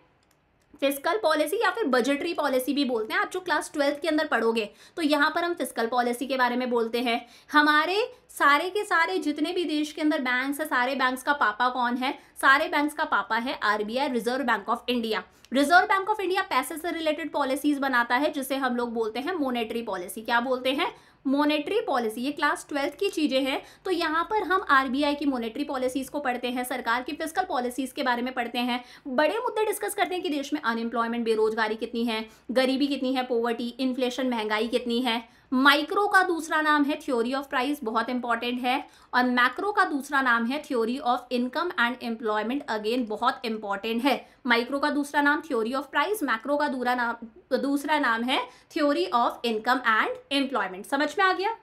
फिस्कल पॉलिसी या फिर बजटरी पॉलिसी भी बोलते हैं। आप जो क्लास 12th के अंदर पढ़ोगे तो यहाँ पर हम फिस्कल पॉलिसी के बारे में बोलते हैं। हमारे सारे के सारे जितने भी देश के अंदर बैंक्स है, सारे बैंक्स का पापा कौन है, सारे बैंक्स का पापा है RBI, reserve bank of India. Reserve bank of India पैसे से रिलेटेड पॉलिसीज बनाता है जिसे हम लोग बोलते हैं मॉनेटरी पॉलिसी। क्या बोलते हैं, मॉनेटरी पॉलिसी। ये क्लास 12th की चीजें हैं। तो यहाँ पर हम आरबीआई की मॉनेटरी पॉलिसीज को पढ़ते हैं, सरकार की फिस्कल पॉलिसीज के बारे में पढ़ते हैं, बड़े मुद्दे डिस्कस करते हैं कि देश में अनएम्प्लॉयमेंट, बेरोजगारी कितनी है, गरीबी कितनी है, पॉवर्टी, इन्फ्लेशन, महंगाई कितनी है। माइक्रो का दूसरा नाम है थ्योरी ऑफ प्राइस, बहुत इंपॉर्टेंट है। और मैक्रो का दूसरा नाम है theory of income and employment, again बहुत इंपॉर्टेंट है। माइक्रो का दूसरा नाम थ्योरी ऑफ प्राइस, मैक्रो का दूसरा नाम है theory of income and employment. समझ में आ गया।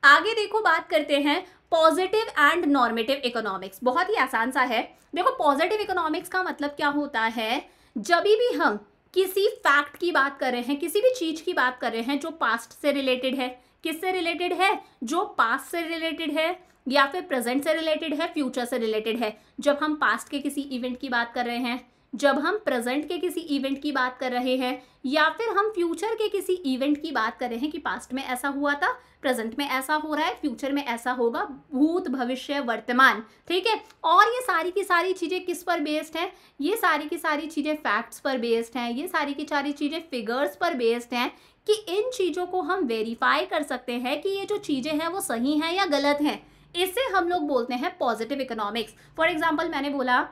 आगे देखो बात करते हैं पॉजिटिव एंड नॉर्मेटिव इकोनॉमिक्स। बहुत ही आसान सा है। देखो पॉजिटिव इकोनॉमिक्स का मतलब क्या होता है, जब भी हम किसी फैक्ट की बात कर रहे हैं, किसी भी चीज की बात कर रहे हैं जो पास्ट से रिलेटेड है, किससे रिलेटेड है, जो पास्ट से रिलेटेड है या फिर प्रेजेंट से रिलेटेड है, फ्यूचर से रिलेटेड है। जब हम पास्ट के किसी इवेंट की बात कर रहे हैं, जब हम प्रेजेंट के किसी इवेंट की बात कर रहे हैं, या फिर हम फ्यूचर के किसी इवेंट की बात कर रहे हैं कि पास्ट में ऐसा हुआ था, प्रेजेंट में ऐसा हो रहा है, फ्यूचर में ऐसा होगा, भूत भविष्य वर्तमान, ठीक है। और ये सारी की सारी चीजें किस पर बेस्ड हैं, ये सारी की सारी चीजें फैक्ट्स पर बेस्ड हैं, ये सारी की सारी चीजें फिगर्स पर बेस्ड हैं कि इन चीजों को हम वेरीफाई कर सकते हैं कि ये जो चीजें हैं वो सही हैं या गलत हैं। इसे हम लोग बोलते हैं पॉजिटिव इकोनॉमिक्स। फॉर एग्जाम्पल मैंने बोला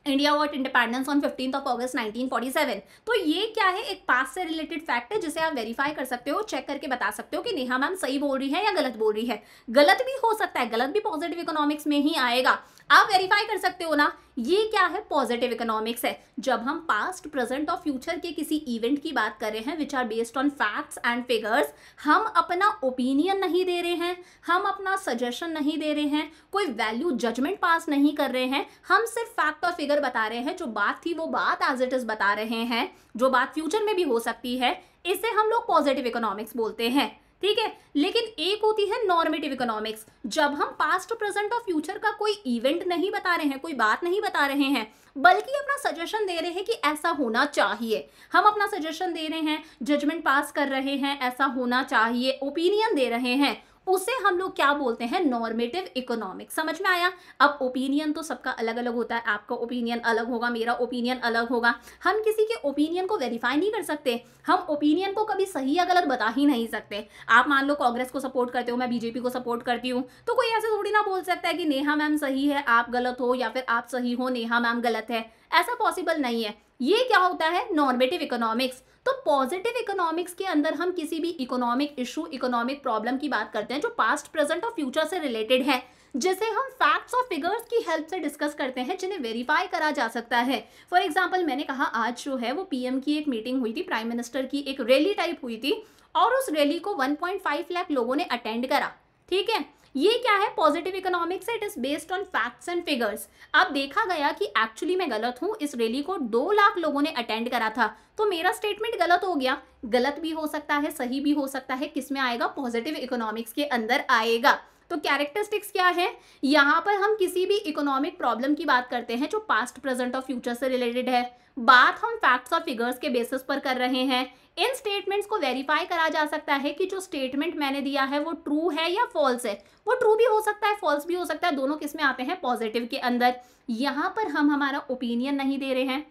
India got independence on 15th of August 1947। तो ये क्या है, एक पास्ट से रिलेटेड फैक्ट है जिसे आप वेरीफाई कर सकते हो, चेक करके बता सकते हो कि नेहा मैम सही बोल रही है या गलत बोल रही है। गलत भी हो सकता है, गलत भी पॉजिटिव इकोनॉमिक्स में ही आएगा। आप वेरीफाई कर सकते हो ना, ये क्या है, पॉजिटिव इकोनॉमिक्स है। जब हम पास्ट, प्रेजेंट और फ्यूचर के किसी इवेंट की बात कर रहे हैं which are based on facts and figures, हम अपना ओपिनियन नहीं दे रहे हैं, हम अपना सजेशन नहीं दे रहे हैं, कोई वैल्यू जजमेंट पास नहीं कर रहे हैं, हम सिर्फ फैक्ट और फिगर बता रहे हैं, जो बात थी वो बात एज इट इज बता रहे हैं, जो बात फ्यूचर में भी हो सकती है, इसे हम लोग पॉजिटिव इकोनॉमिक्स बोलते हैं। ठीक है, लेकिन एक होती है नॉर्मेटिव इकोनॉमिक्स, जब हम पास्ट, प्रेजेंट और फ्यूचर का कोई इवेंट नहीं बता रहे हैं, कोई बात नहीं बता रहे हैं, बल्कि अपना सजेशन दे रहे हैं कि ऐसा होना चाहिए। हम अपना सजेशन दे रहे हैं, जजमेंट पास कर रहे हैं, ऐसा होना चाहिए, ओपिनियन दे रहे हैं, उसे हम लोग क्या बोलते हैं, नॉर्मेटिव इकोनॉमिक्स। समझ में आया? अब ओपिनियन तो सबका अलग अलग होता है, आपका ओपिनियन अलग होगा, मेरा ओपिनियन अलग होगा, हम किसी के ओपिनियन को वेरीफाई नहीं कर सकते, हम ओपिनियन को कभी सही या गलत बता ही नहीं सकते। आप मान लो कांग्रेस को सपोर्ट करते हो, मैं बीजेपी को सपोर्ट करती हूँ, तो कोई ऐसे थोड़ी ना बोल सकता है कि नेहा मैम सही है, आप गलत हो, या फिर आप सही हो, नेहा मैम गलत है। ऐसा पॉसिबल नहीं है। ये क्या होता है, नॉर्मेटिव इकोनॉमिक्स। तो पॉजिटिव इकोनॉमिक्स के अंदर हम किसी भी इकोनॉमिक इशू, इकोनॉमिक प्रॉब्लम की बात करते हैं जो पास्ट, प्रेजेंट और फ्यूचर से रिलेटेड है, जिसे हम फैक्ट्स और फिगर्स की हेल्प से डिस्कस करते हैं, जिन्हें वेरीफाई करा जा सकता है। फॉर एग्जांपल, मैंने कहा आज जो है वो पीएम की एक मीटिंग हुई थी, प्राइम मिनिस्टर की एक रैली टाइप हुई थी, और उस रैली को 1.5 लाख लोगों ने अटेंड करा। ठीक है, ये क्या है, पॉजिटिव इकोनॉमिक्स है, it is based on facts and figures. अब देखा गया कि एक्चुअली मैं गलत हूं, इस रैली को 2 लाख लोगों ने अटेंड करा था, तो मेरा स्टेटमेंट गलत हो गया। गलत भी हो सकता है, सही भी हो सकता है, किस में आएगा, पॉजिटिव इकोनॉमिक्स के अंदर आएगा। तो कैरेक्टरिस्टिक्स क्या है, यहाँ पर हम किसी भी इकोनॉमिक प्रॉब्लम की बात करते हैं जो पास्ट, प्रेजेंट और फ्यूचर से रिलेटेड है, बात हम फैक्ट्स और फिगर्स के बेसिस पर कर रहे हैं। इन स्टेटमेंट्स को वेरीफाई करा जा सकता है कि जो स्टेटमेंट मैंने दिया है वो ट्रू है या फॉल्स है। वो ट्रू भी हो सकता है, फॉल्स भी हो सकता है, दोनों किस में आते हैं, पॉजिटिव के अंदर। यहाँ पर हम हमारा ओपिनियन नहीं दे रहे हैं,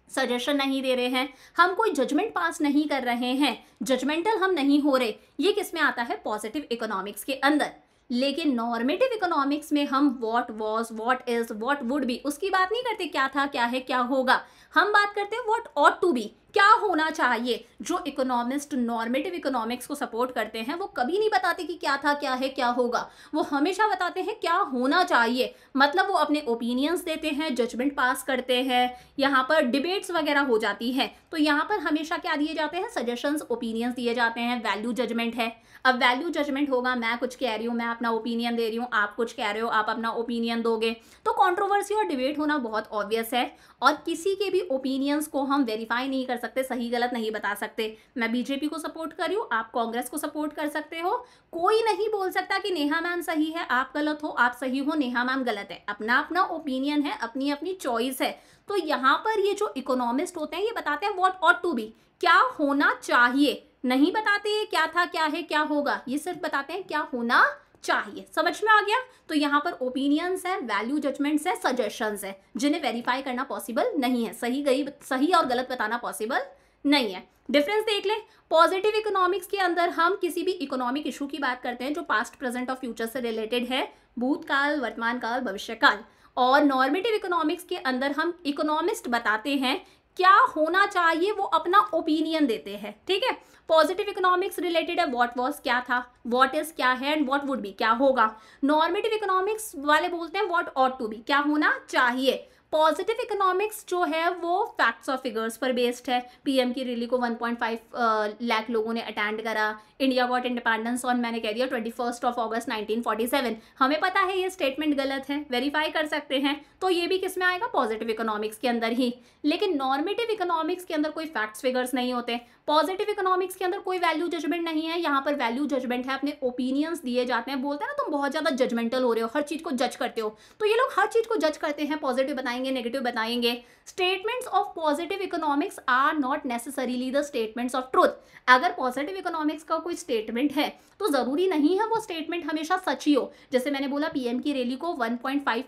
सजेशन नहीं दे रहे हैं, हम कोई जजमेंट पास नहीं कर रहे हैं, जजमेंटल हम नहीं हो रहे, ये किस में आता है, पॉजिटिव इकोनॉमिक्स के अंदर। लेकिन नॉर्मेटिव इकोनॉमिक्स में हम what was, what is, what would be, उसकी बात नहीं करते, क्या था, क्या है, क्या होगा। हम बात करते हैं व्हाट ऑट टू बी, क्या होना चाहिए। जो इकोनॉमिस्ट नॉर्मेटिव इकोनॉमिक्स को सपोर्ट करते हैं वो कभी नहीं बताते कि क्या था, क्या है, क्या होगा, वो हमेशा बताते हैं क्या होना चाहिए। मतलब वो अपने ओपिनियंस देते हैं, जजमेंट पास करते हैं, यहाँ पर डिबेट्स वगैरह हो जाती है, तो यहाँ पर हमेशा क्या दिए जाते हैं, सजेशंस, ओपिनियंस दिए जाते हैं। वैल्यू जजमेंट है, अब वैल्यू जजमेंट होगा, मैं कुछ कह रही हूँ, मैं अपना ओपिनियन दे रही हूँ, आप कुछ कह रहे हो, आप अपना ओपिनियन दोगे, तो कंट्रोवर्सी और डिबेट होना बहुत ऑब्वियस है। और किसी के भी ओपिनियंस को हम वेरीफाई नहीं कर सकते, सही गलत नहीं बता सकते। मैं बीजेपी को सपोर्ट कर रही हूँ, आप कांग्रेस को सपोर्ट कर सकते हो, कोई नहीं बोल सकता कि नेहा मैम सही है, आप गलत हो, आप सही हो, नेहा मैम गलत है। अपना अपना ओपिनियन है, अपनी अपनी चॉइस है। तो यहाँ पर ये जो इकोनॉमिस्ट होते हैं ये बताते हैं व्हाट ऑट टू बी, क्या होना चाहिए, नहीं बताते क्या था, क्या है, क्या होगा, ये सिर्फ बताते हैं क्या होना चाहिए। समझ में आ गया? तो यहाँ पर ओपिनियंस है, वैल्यू जजमेंट्स है, सजेशंस है, जिन्हें वेरीफाई करना पॉसिबल नहीं है, सही और गलत बताना पॉसिबल नहीं है। डिफरेंस देख ले, पॉजिटिव इकोनॉमिक्स के अंदर हम किसी भी इकोनॉमिक इशू की बात करते हैं जो पास्ट, प्रेजेंट और फ्यूचर से रिलेटेड है, भूतकाल, वर्तमान काल, भविष्य काल। और नॉर्मेटिव इकोनॉमिक्स के अंदर हम इकोनॉमिस्ट बताते हैं क्या होना चाहिए, वो अपना ओपिनियन देते हैं। ठीक है, पॉजिटिव इकोनॉमिक्स रिलेटेड है व्हाट वाज, क्या था, व्हाट इज, क्या है, एंड व्हाट वुड बी, क्या होगा। नॉर्मेटिव इकोनॉमिक्स वाले बोलते हैं व्हाट ऑट टू बी, क्या होना चाहिए। पॉजिटिव इकोनॉमिक्स जो है वो फैक्ट्स और फिगर्स पर बेस्ड है। पीएम की रैली को 1.5 लाख लोगों ने अटेंड करा। इंडिया गॉट इंडिपेंडेंस ऑन, मैंने कह दिया 21 अगस्त 1947। हमें पता है ये स्टेटमेंट गलत है, वेरीफाई कर सकते हैं, तो ये भी किस में आएगा, पॉजिटिव इकोनॉमिक्स के अंदर ही। लेकिन नॉर्मेटिव इकोनॉमिक्स के अंदर कोई फैक्ट्स फिगर्स नहीं होते। पॉजिटिव इकोनॉमिक्स के अंदर कोई वैल्यू जजमेंट नहीं है, यहाँ पर वैल्यू जजमेंट है, अपने ओपिनियंस दिए जाते हैं। बोलते हैं ना तुम बहुत ज्यादा जजमेंटल हो रहे हो, हर चीज को जज करते हो, तो ये लोग हर चीज को जज करते हैं, पॉजिटिव बताएंगे, नेगेटिव बताएंगे। Statements of positive economics are not necessarily the statements of truth. अगर पॉजिटिव इकोनॉमिक्स का कोई स्टेटमेंट है तो जरूरी नहीं है वो स्टेटमेंट हमेशा सच ही हो। जैसे मैंने बोला पीएम की रैली को 1.5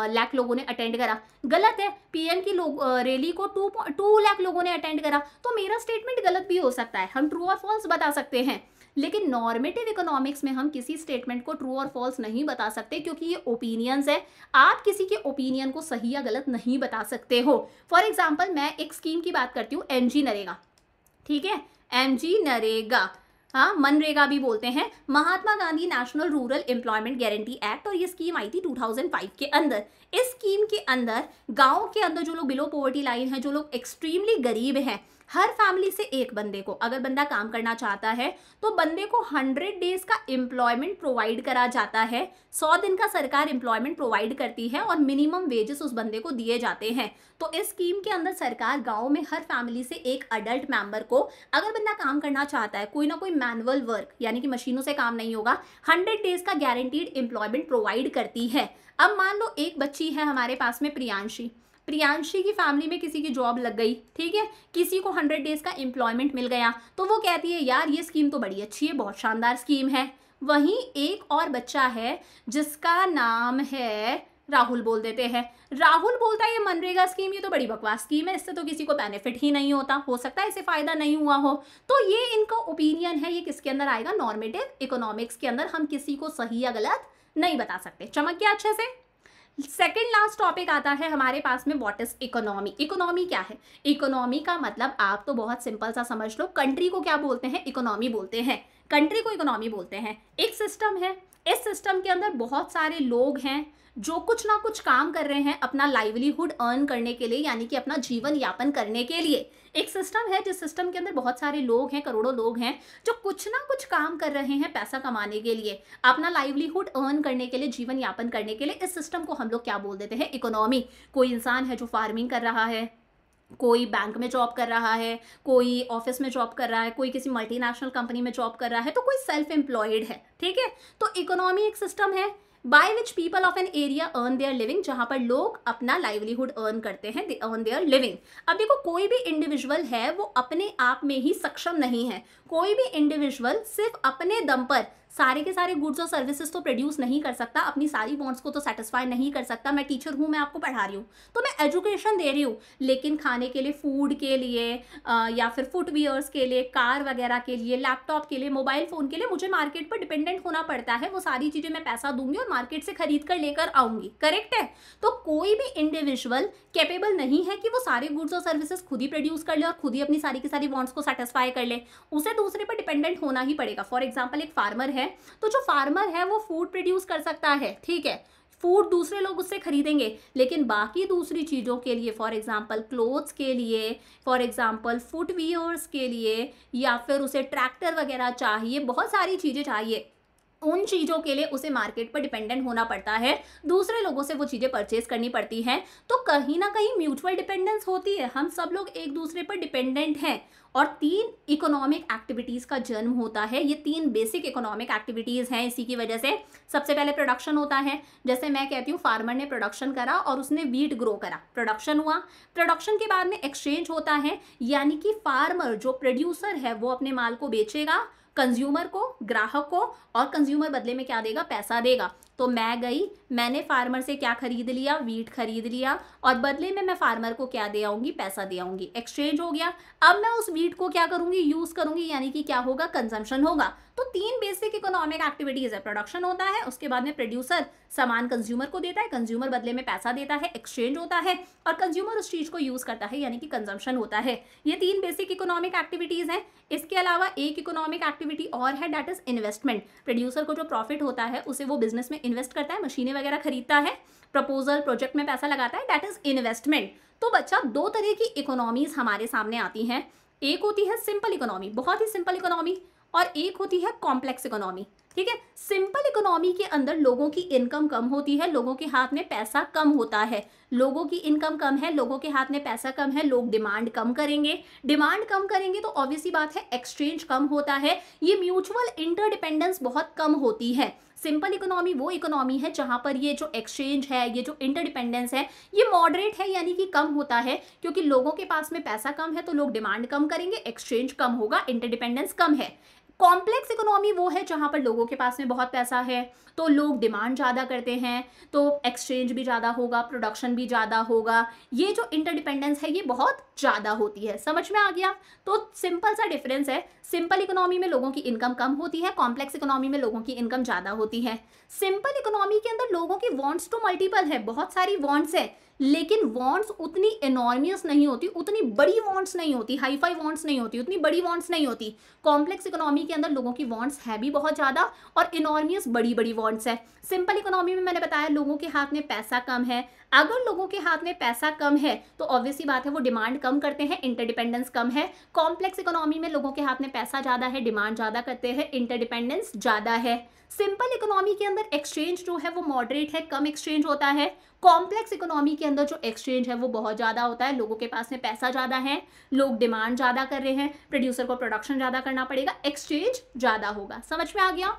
लाख लोगों ने अटेंड करा, गलत है। पीएम की रैली को 2 लाख लोगों ने अटेंड करा, तो मेरा स्टेटमेंट गलत भी हो सकता है, हम ट्रू और फॉल्स बता सकते हैं। लेकिन नॉर्मेटिव इकोनॉमिक्स में हम किसी स्टेटमेंट को ट्रू और फॉल्स नहीं बता सकते, क्योंकि ये ओपिनियंस है। आप किसी के ओपिनियन को सही या गलत नहीं बता सकते हो। फॉर एग्जाम्पल, मैं एक स्कीम की बात करती हूँ, एमजी नरेगा। ठीक है, एमजी नरेगा, हाँ मनरेगा भी बोलते हैं, Mahatma Gandhi national rural employment guarantee act, और ये स्कीम आई थी 2005 के अंदर। इस स्कीम के अंदर गांव के अंदर जो लोग बिलो पॉवर्टी लाइन है, जो लोग एक्सट्रीमली गरीब हैं, हर फैमिली से एक बंदे को, अगर बंदा काम करना चाहता है तो बंदे को 100 डेज का एम्प्लॉयमेंट प्रोवाइड करा जाता है। 100 दिन का सरकार एम्प्लॉयमेंट प्रोवाइड करती है और मिनिमम वेजेस उस बंदे को दिए जाते हैं। तो इस स्कीम के अंदर सरकार गांव में हर फैमिली से एक अडल्ट मेंबर को, अगर बंदा काम करना चाहता है, कोई ना कोई मैनुअल वर्क यानी कि मशीनों से काम नहीं होगा, 100 डेज का गारंटीड एम्प्लॉयमेंट प्रोवाइड करती है। अब मान लो एक बच्ची है हमारे पास में, प्रियांशी की फैमिली में किसी की जॉब लग गई, ठीक है, किसी को 100 डेज का एम्प्लॉयमेंट मिल गया, तो वो कहती है यार ये स्कीम तो बड़ी अच्छी है, बहुत शानदार स्कीम है। वहीं एक और बच्चा है जिसका नाम है राहुल, बोल देते हैं, राहुल बोलता है ये मनरेगा स्कीम ये तो बड़ी बकवास स्कीम है, इससे तो किसी को बेनिफिट ही नहीं होता, हो सकता है इसे फायदा नहीं हुआ हो। तो ये इनका ओपिनियन है, ये किसके अंदर आएगा, नॉर्मेटिव इकोनॉमिक्स के अंदर। हम किसी को सही या गलत नहीं बता सकते। चमक गया अच्छे से। सेकेंड लास्ट टॉपिक आता है हमारे पास में, व्हाट इज इकोनॉमी। इकोनॉमी क्या है? इकोनॉमी का मतलब आप तो बहुत सिंपल सा समझ लो, कंट्री को क्या बोलते हैं, इकोनॉमी बोलते हैं। कंट्री को इकोनॉमी बोलते हैं। एक सिस्टम है, इस सिस्टम के अंदर बहुत सारे लोग हैं जो कुछ ना कुछ काम कर रहे हैं अपना लाइवलीहुड अर्न करने के लिए, यानी कि अपना जीवन यापन करने के लिए। एक सिस्टम है जिस सिस्टम के अंदर बहुत सारे लोग हैं, करोड़ों लोग हैं जो कुछ ना कुछ काम कर रहे हैं पैसा कमाने के लिए, अपना लाइवलीहुड अर्न करने के लिए, जीवन यापन करने के लिए। इस सिस्टम को हम लोग क्या बोल देते हैं, इकोनॉमी। कोई इंसान है जो फार्मिंग कर रहा है, कोई बैंक में जॉब कर रहा है, कोई ऑफिस में जॉब कर रहा है, कोई किसी मल्टीनेशनल कंपनी में जॉब कर रहा है, तो कोई सेल्फ एम्प्लॉयड है, ठीक है। तो इकोनॉमी एक सिस्टम है by which people of an area earn their living, जहां पर लोग अपना लाइवलीहुड अर्न करते हैं, दे अर्न देयर लिविंग। अब देखो, कोई भी इंडिविजुअल है वो अपने आप में ही सक्षम नहीं है। कोई भी इंडिविजुअल सिर्फ अपने दम पर सारे के सारे गुड्स और सर्विसेज तो प्रोड्यूस नहीं कर सकता, अपनी सारी वांट्स को तो सेटिस्फाई नहीं कर सकता। मैं टीचर हूँ, मैं आपको पढ़ा रही हूँ, तो मैं एजुकेशन दे रही हूँ, लेकिन खाने के लिए, फूड के लिए या फिर फुटवियर्स के लिए, कार वगैरह के लिए, लैपटॉप के लिए, मोबाइल फ़ोन के लिए मुझे मार्केट पर डिपेंडेंट होना पड़ता है। वो सारी चीज़ें मैं पैसा दूंगी और मार्केट से खरीद कर लेकर आऊँगी, करेक्ट है। तो कोई भी इंडिविजुअल कैपेबल नहीं है कि वो सारे गुड्स और सर्विसेज खुद ही प्रोड्यूस कर ले और खुद ही अपनी सारी की सारी वांट्स को सेटिस्फाई कर ले, उसे दूसरे पर डिपेंडेंट होना ही पड़ेगा। फॉर एग्जाम्पल, एक फार्मर है, तो जो फार्मर है वो फूड प्रोड्यूस कर सकता है, ठीक है, फूड दूसरे लोग उससे खरीदेंगे, लेकिन बाकी दूसरी चीज़ों के लिए, फॉर एग्जांपल क्लोथ्स के लिए, फॉर एग्जांपल फुटवियर्स के लिए, या फिर उसे ट्रैक्टर वगैरह चाहिए, बहुत सारी चीज़ें चाहिए, उन चीज़ों के लिए उसे मार्केट पर डिपेंडेंट होना पड़ता है, दूसरे लोगों से वो चीज़ें परचेज करनी पड़ती हैं। तो कहीं ना कहीं म्यूचुअल डिपेंडेंस होती है, हम सब लोग एक दूसरे पर डिपेंडेंट हैं। और 3 इकोनॉमिक एक्टिविटीज़ का जन्म होता है। ये 3 बेसिक इकोनॉमिक एक्टिविटीज़ हैं। इसी की वजह से सबसे पहले प्रोडक्शन होता है। जैसे मैं कहती हूँ, फार्मर ने प्रोडक्शन करा और उसने वीट ग्रो करा, प्रोडक्शन हुआ। प्रोडक्शन के बाद में एक्सचेंज होता है, यानी कि फार्मर जो प्रोड्यूसर है वो अपने माल को बेचेगा कंज्यूमर को, ग्राहक को, और कंज्यूमर बदले में क्या देगा, पैसा देगा। तो मैं गई, मैंने फार्मर से क्या खरीद लिया, वीट खरीद लिया, और बदले में मैं फार्मर को क्या दे आऊंगी, पैसा दे आऊंगी, एक्सचेंज हो गया। अब मैं उस वीट को क्या करूंगी, यूज करूंगी, यानी कि क्या होगा, कंजम्पशन होगा। तो 3 बेसिक इकोनॉमिक एक्टिविटीज है, प्रोडक्शन होता है, उसके बाद में प्रोड्यूसर सामान कंज्यूमर को देता है, कंज्यूमर बदले में पैसा देता है, एक्सचेंज होता है, और कंज्यूमर उस चीज को यूज करता है, यानी कि कंजम्पशन होता है। ये 3 बेसिक इकोनॉमिक एक्टिविटीज हैं। इसके अलावा एक इकोनॉमिक एक्टिविटी और है, दैट इज इन्वेस्टमेंट। प्रोड्यूसर को जो प्रॉफिट होता है उसे वो बिजनेस में इन्वेस्ट करता है, मशीनें वगैरह खरीदता है, प्रपोजल प्रोजेक्ट में पैसा लगाता है, दैट इज इन्वेस्टमेंट। तो बच्चा, 2 तरह की इकोनॉमीज हमारे सामने आती हैं। एक होती है सिंपल इकोनॉमी, बहुत ही सिंपल इकोनॉमी, और एक होती है कॉम्प्लेक्स इकोनॉमी, ठीक है। सिंपल इकोनॉमी के अंदर लोगों की इनकम कम होती है, लोगों के हाथ में पैसा कम होता है, लोगों की इनकम कम है, लोगों के हाथ में पैसा कम है, लोग डिमांड कम करेंगे, डिमांड कम करेंगे तो ऑब्वियसली बात है एक्सचेंज कम होता है, ये म्यूचुअल इंटरडिपेंडेंस बहुत कम होती है। सिंपल इकोनॉमी वो इकोनॉमी है जहां पर ये जो एक्सचेंज है, ये जो इंटरडिपेंडेंस है, ये मॉडरेट है, यानी कि कम होता है, क्योंकि लोगों के पास में पैसा कम है तो लोग डिमांड कम करेंगे, एक्सचेंज कम होगा, इंटरडिपेंडेंस कम है। कॉम्प्लेक्स इकोनॉमी वो है जहां पर लोगों के पास में बहुत पैसा है तो लोग डिमांड ज़्यादा करते हैं, तो एक्सचेंज भी ज़्यादा होगा, प्रोडक्शन भी ज़्यादा होगा, ये जो इंटरडिपेंडेंस है ये बहुत ज़्यादा होती है। समझ में आ गया? तो सिंपल सा डिफरेंस है, सिंपल इकोनॉमी में लोगों की इनकम कम होती है, कॉम्प्लेक्स इकोनॉमी में लोगों की इनकम ज़्यादा होती है। सिंपल इकोनॉमी के अंदर लोगों की वांट्स तो मल्टीपल है, बहुत सारी वांट्स है, लेकिन वांट्स उतनी एनॉर्मियस नहीं होती, उतनी बड़ी वांट्स नहीं होती, हाई फाई वांट्स नहीं होती, उतनी बड़ी वांट्स नहीं होती। कॉम्प्लेक्स इकोनॉमी के अंदर लोगों की वांट्स है भी बहुत ज़्यादा और एनॉर्मियस बड़ी बड़ी वांट्स है। सिंपल इकोनॉमी में मैंने बताया लोगों के हाथ में पैसा कम है, अगर लोगों के हाथ में पैसा कम है तो ऑब्वियसली बात है वो डिमांड कम करते हैं, इंटरडिपेंडेंस कम है। कॉम्प्लेक्स इकोनॉमी में लोगों के हाथ में पैसा ज़्यादा है, डिमांड ज़्यादा करते हैं, इंटरडिपेंडेंस ज़्यादा है। सिंपल इकोनॉमी के अंदर एक्सचेंज जो है वो मॉडरेट है, कम एक्सचेंज होता है। कॉम्प्लेक्स इकोनॉमी के अंदर जो एक्सचेंज है वो बहुत ज़्यादा होता है, लोगों के पास में पैसा ज़्यादा है, लोग डिमांड ज़्यादा कर रहे हैं, प्रोड्यूसर को प्रोडक्शन ज़्यादा करना पड़ेगा, एक्सचेंज ज़्यादा होगा। समझ में आ गया।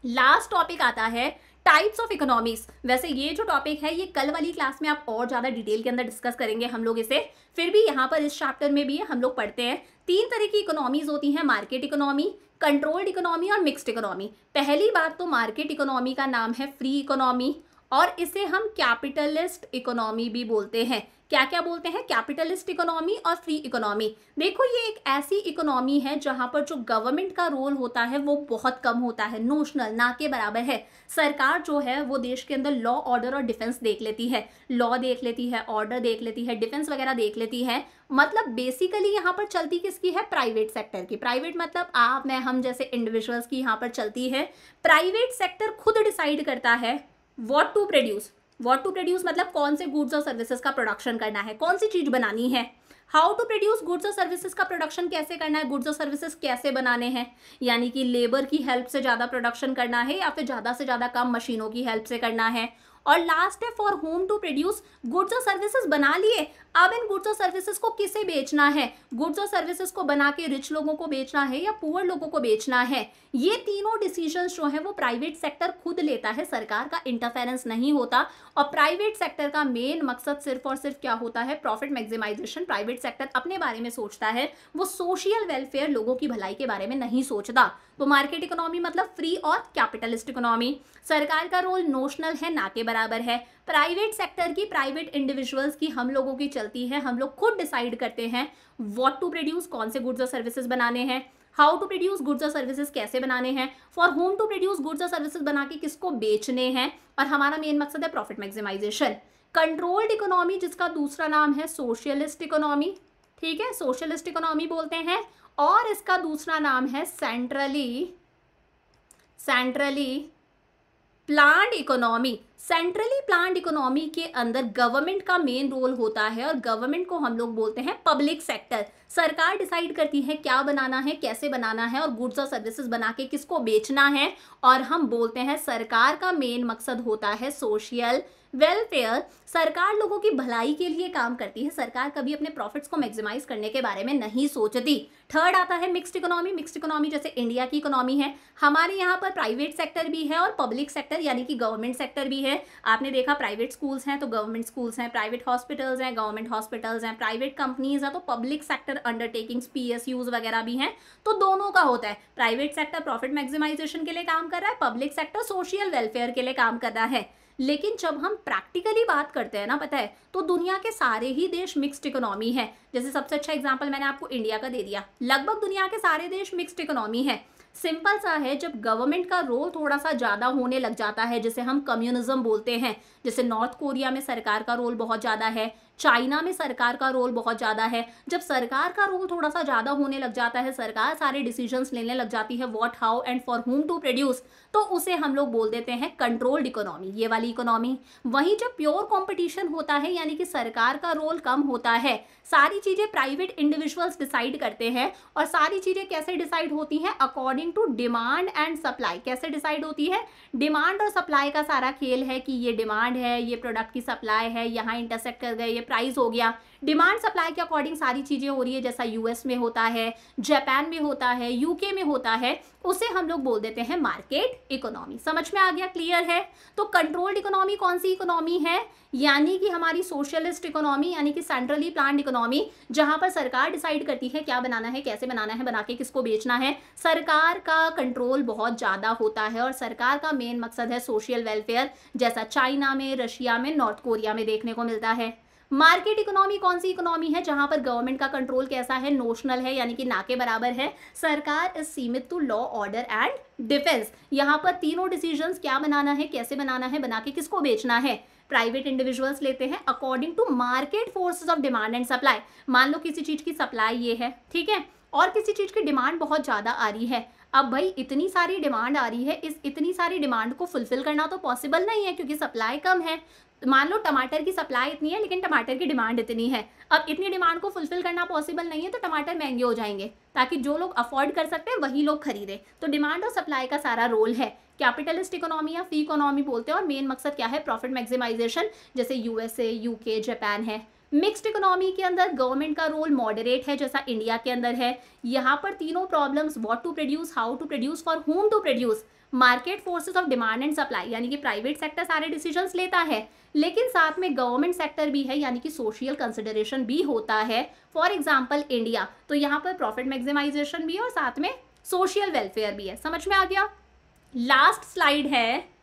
लास्ट टॉपिक आता है टाइप्स ऑफ इकोनॉमीज। वैसे ये जो टॉपिक है ये कल वाली क्लास में आप और ज़्यादा डिटेल के अंदर डिस्कस करेंगे हम लोग इसे, फिर भी यहाँ पर इस चैप्टर में भी हम लोग पढ़ते हैं। 3 तरह की इकोनॉमीज होती हैं, मार्केट इकोनॉमी, कंट्रोल्ड इकोनॉमी और मिक्स्ड इकोनॉमी। पहली बात तो मार्केट इकोनॉमी का नाम है फ्री इकोनॉमी, और इसे हम कैपिटलिस्ट इकोनॉमी भी बोलते हैं। क्या क्या बोलते हैं? कैपिटलिस्ट इकोनॉमी और फ्री इकोनॉमी। देखो ये एक ऐसी इकोनॉमी है जहां पर जो गवर्नमेंट का रोल होता है वो बहुत कम होता है, नोशनल, ना के बराबर है। सरकार जो है वो देश के अंदर लॉ, ऑर्डर और डिफेंस देख लेती है, लॉ देख लेती है, ऑर्डर देख लेती है, डिफेंस वगैरह देख लेती है। मतलब बेसिकली यहाँ पर चलती किसकी है? प्राइवेट सेक्टर की। प्राइवेट मतलब आप, मैं, हम जैसे इंडिविजुअल्स की यहाँ पर चलती है। प्राइवेट सेक्टर खुद डिसाइड करता है what to produce. What to produce मतलब कौन से गुड्स और सर्विसेज का प्रोडक्शन करना है, कौन सी चीज बनानी है। हाउ टू प्रोड्यूस, गुड्स और सर्विसेज का प्रोडक्शन कैसे करना है, गुड्स और सर्विसेज कैसे बनाने हैं, यानी कि लेबर की हेल्प से ज़्यादा प्रोडक्शन करना है या फिर ज़्यादा से ज़्यादा काम मशीनों की हेल्प से करना है। और लास्ट है for whom to produce, goods और सर्विसेज बना लिए, अब इन गुड्स और सर्विसेज को किसे बेचना है, गुड्स और सर्विसेज को बना के रिच लोगों को बेचना है या पुअर लोगों को बेचना है। ये तीनों डिसीजंस जो है वो प्राइवेट सेक्टर खुद लेता है, सरकार का इंटरफेरेंस नहीं होता। और प्राइवेट सेक्टर का मेन मकसद सिर्फ और सिर्फ क्या होता है? Profit maximisation. प्राइवेट सेक्टर अपने बारे में सोचता है, वो सोशल वेलफेयर, लोगों की भलाई के बारे में नहीं सोचता। तो मार्केट इकोनॉमी मतलब फ्री और कैपिटलिस्ट इकोनॉमी। सरकार का रोल नोशनल है, ना के बराबर है। प्राइवेट सेक्टर की, प्राइवेट इंडिविजुअल्स की, हम लोगों की चलती है, हम लोग खुद डिसाइड करते हैं व्हाट टू प्रोड्यूस, कौन से गुड्स और सर्विसेज बनाने हैं, हाउ टू प्रोड्यूस, गुड्स और सर्विसेज कैसे बनाने हैं, for whom to produce, goods और सर्विसेज बना के किसको बेचने हैं, और हमारा मेन मकसद है प्रॉफिट मैक्सिमाइजेशन। कंट्रोल्ड इकोनॉमी जिसका दूसरा नाम है सोशलिस्ट इकोनॉमी, ठीक है, सोशलिस्ट इकोनॉमी बोलते हैं, और इसका दूसरा नाम है centrally planned economy. Centrally planned economy के अंदर गवर्नमेंट का मेन रोल होता है, और गवर्नमेंट को हम लोग बोलते हैं पब्लिक सेक्टर। सरकार डिसाइड करती है क्या बनाना है, कैसे बनाना है, और गुड्स और सर्विसेज बना के किसको बेचना है, और हम बोलते हैं सरकार का मेन मकसद होता है सोशल वेलफेयर। सरकार लोगों की भलाई के लिए काम करती है, सरकार कभी अपने प्रॉफिट्स को मैक्सिमाइज करने के बारे में नहीं सोचती। थर्ड आता है मिक्स्ड इकोनॉमी। मिक्स्ड इकोनॉमी जैसे इंडिया की इकोनॉमी है, हमारे यहाँ पर प्राइवेट सेक्टर भी है और पब्लिक सेक्टर यानी कि गवर्नमेंट सेक्टर भी है। आपने देखा प्राइवेट स्कूल्स हैं तो गवर्नमेंट स्कूल्स हैं, प्राइवेट हॉस्पिटल्स हैं, गवर्नमेंट हॉस्पिटल्स हैं, प्राइवेट कंपनीज हैं तो पब्लिक सेक्टर अंडरटेकिंग्स, PSUs वगैरह भी हैं। तो दोनों का होता है, प्राइवेट सेक्टर प्रॉफिट मैक्सिमाइजेशन के लिए काम कर रहा है, पब्लिक सेक्टर सोशल वेलफेयर के लिए काम कर रहा है। लेकिन जब हम प्रैक्टिकली बात करते हैं ना, पता है, तो दुनिया के सारे ही देश मिक्स्ड इकोनॉमी है। जैसे सबसे अच्छा एग्जांपल मैंने आपको इंडिया का दे दिया, लगभग दुनिया के सारे देश मिक्स्ड इकोनॉमी है। सिंपल सा है, जब गवर्नमेंट का रोल थोड़ा सा ज़्यादा होने लग जाता है, जिसे हम कम्युनिज्म बोलते हैं, जैसे नॉर्थ कोरिया में सरकार का रोल बहुत ज़्यादा है, चाइना में सरकार का रोल बहुत ज़्यादा है। जब सरकार का रोल थोड़ा सा ज़्यादा होने लग जाता है, सरकार सारे डिसीजंस लेने लग जाती है what, how and for whom to produce, तो उसे हम लोग बोल देते हैं कंट्रोल्ड इकोनॉमी, ये वाली इकोनॉमी। वहीं जब प्योर कंपटीशन होता है, यानी कि सरकार का रोल कम होता है, सारी चीज़ें प्राइवेट इंडिविजुअल्स डिसाइड करते हैं, और सारी चीज़ें कैसे डिसाइड होती हैं? According to demand and supply. कैसे डिसाइड होती है? डिमांड और सप्लाई का सारा खेल है कि ये डिमांड है, ये प्रोडक्ट की सप्लाई है, यहाँ इंटरसेक्ट कर गए, ये प्राइस हो गया। डिमांड सप्लाई के अकॉर्डिंग सारी चीज़ें हो रही है, जैसा US में होता है, जापान में होता है, UK में होता है, उसे हम लोग बोल देते हैं मार्केट इकोनॉमी। समझ में आ गया? क्लियर है? तो कंट्रोल्ड इकोनॉमी कौन सी इकोनॉमी है? यानी कि हमारी सोशलिस्ट इकोनॉमी, यानी कि सेंट्रली प्लान्ड इकोनॉमी, जहां पर सरकार डिसाइड करती है क्या बनाना है, कैसे बनाना है, बना के किसको बेचना है। सरकार का कंट्रोल बहुत ज़्यादा होता है, और सरकार का मेन मकसद है सोशल वेलफेयर, जैसा चाइना में, रशिया में, नॉर्थ कोरिया में देखने को मिलता है। मार्केट इकोनॉमी कौन सी इकोनॉमी है? जहां पर गवर्नमेंट का कंट्रोल कैसा है? नोशनल है, यानी कि ना के बराबर है। सरकार इज सीमित to law, order and defence. यहाँ पर तीनों डिसीजंस, क्या बनाना है, कैसे बनाना है, बना के किसको बेचना है, प्राइवेट इंडिविजुअल्स लेते हैं according to market forces of demand and supply. मान लो किसी चीज की सप्लाई ये है, ठीक है, और किसी चीज की डिमांड बहुत ज्यादा आ रही है। अब भाई इतनी सारी डिमांड आ रही है, इस इतनी सारी डिमांड को फुलफिल करना तो पॉसिबल नहीं है क्योंकि सप्लाई कम है। मान लो टमाटर की सप्लाई इतनी है लेकिन टमाटर की डिमांड इतनी है, अब इतनी डिमांड को फुलफिल करना पॉसिबल नहीं है तो टमाटर महंगे हो जाएंगे ताकि जो लोग अफोर्ड कर सकते हैं वही लोग खरीदें। तो डिमांड और सप्लाई का सारा रोल है। कैपिटलिस्ट इकोनॉमी या फ्री इकोनॉमी बोलते हैं और मेन मकसद क्या है, प्रॉफिट मैक्सिमाइजेशन, जैसे यूएसए, यूके, जापान है। मिक्स्ड इकोनॉमी के अंदर गवर्नमेंट का रोल मॉडरेट है जैसा इंडिया के अंदर है। यहाँ पर तीनों problems, what to produce, how to produce, for whom to produce, market forces of demand and supply, यानी कि प्राइवेट सेक्टर सारे डिसीजंस लेता है लेकिन साथ में गवर्नमेंट सेक्टर भी है, यानी कि सोशल कंसिडरेशन भी होता है। फॉर एग्जाम्पल इंडिया, तो यहाँ पर प्रॉफिट मैक्सिमाइजेशन भी है और साथ में सोशल वेलफेयर भी है। समझ में आ गया। लास्ट स्लाइड है,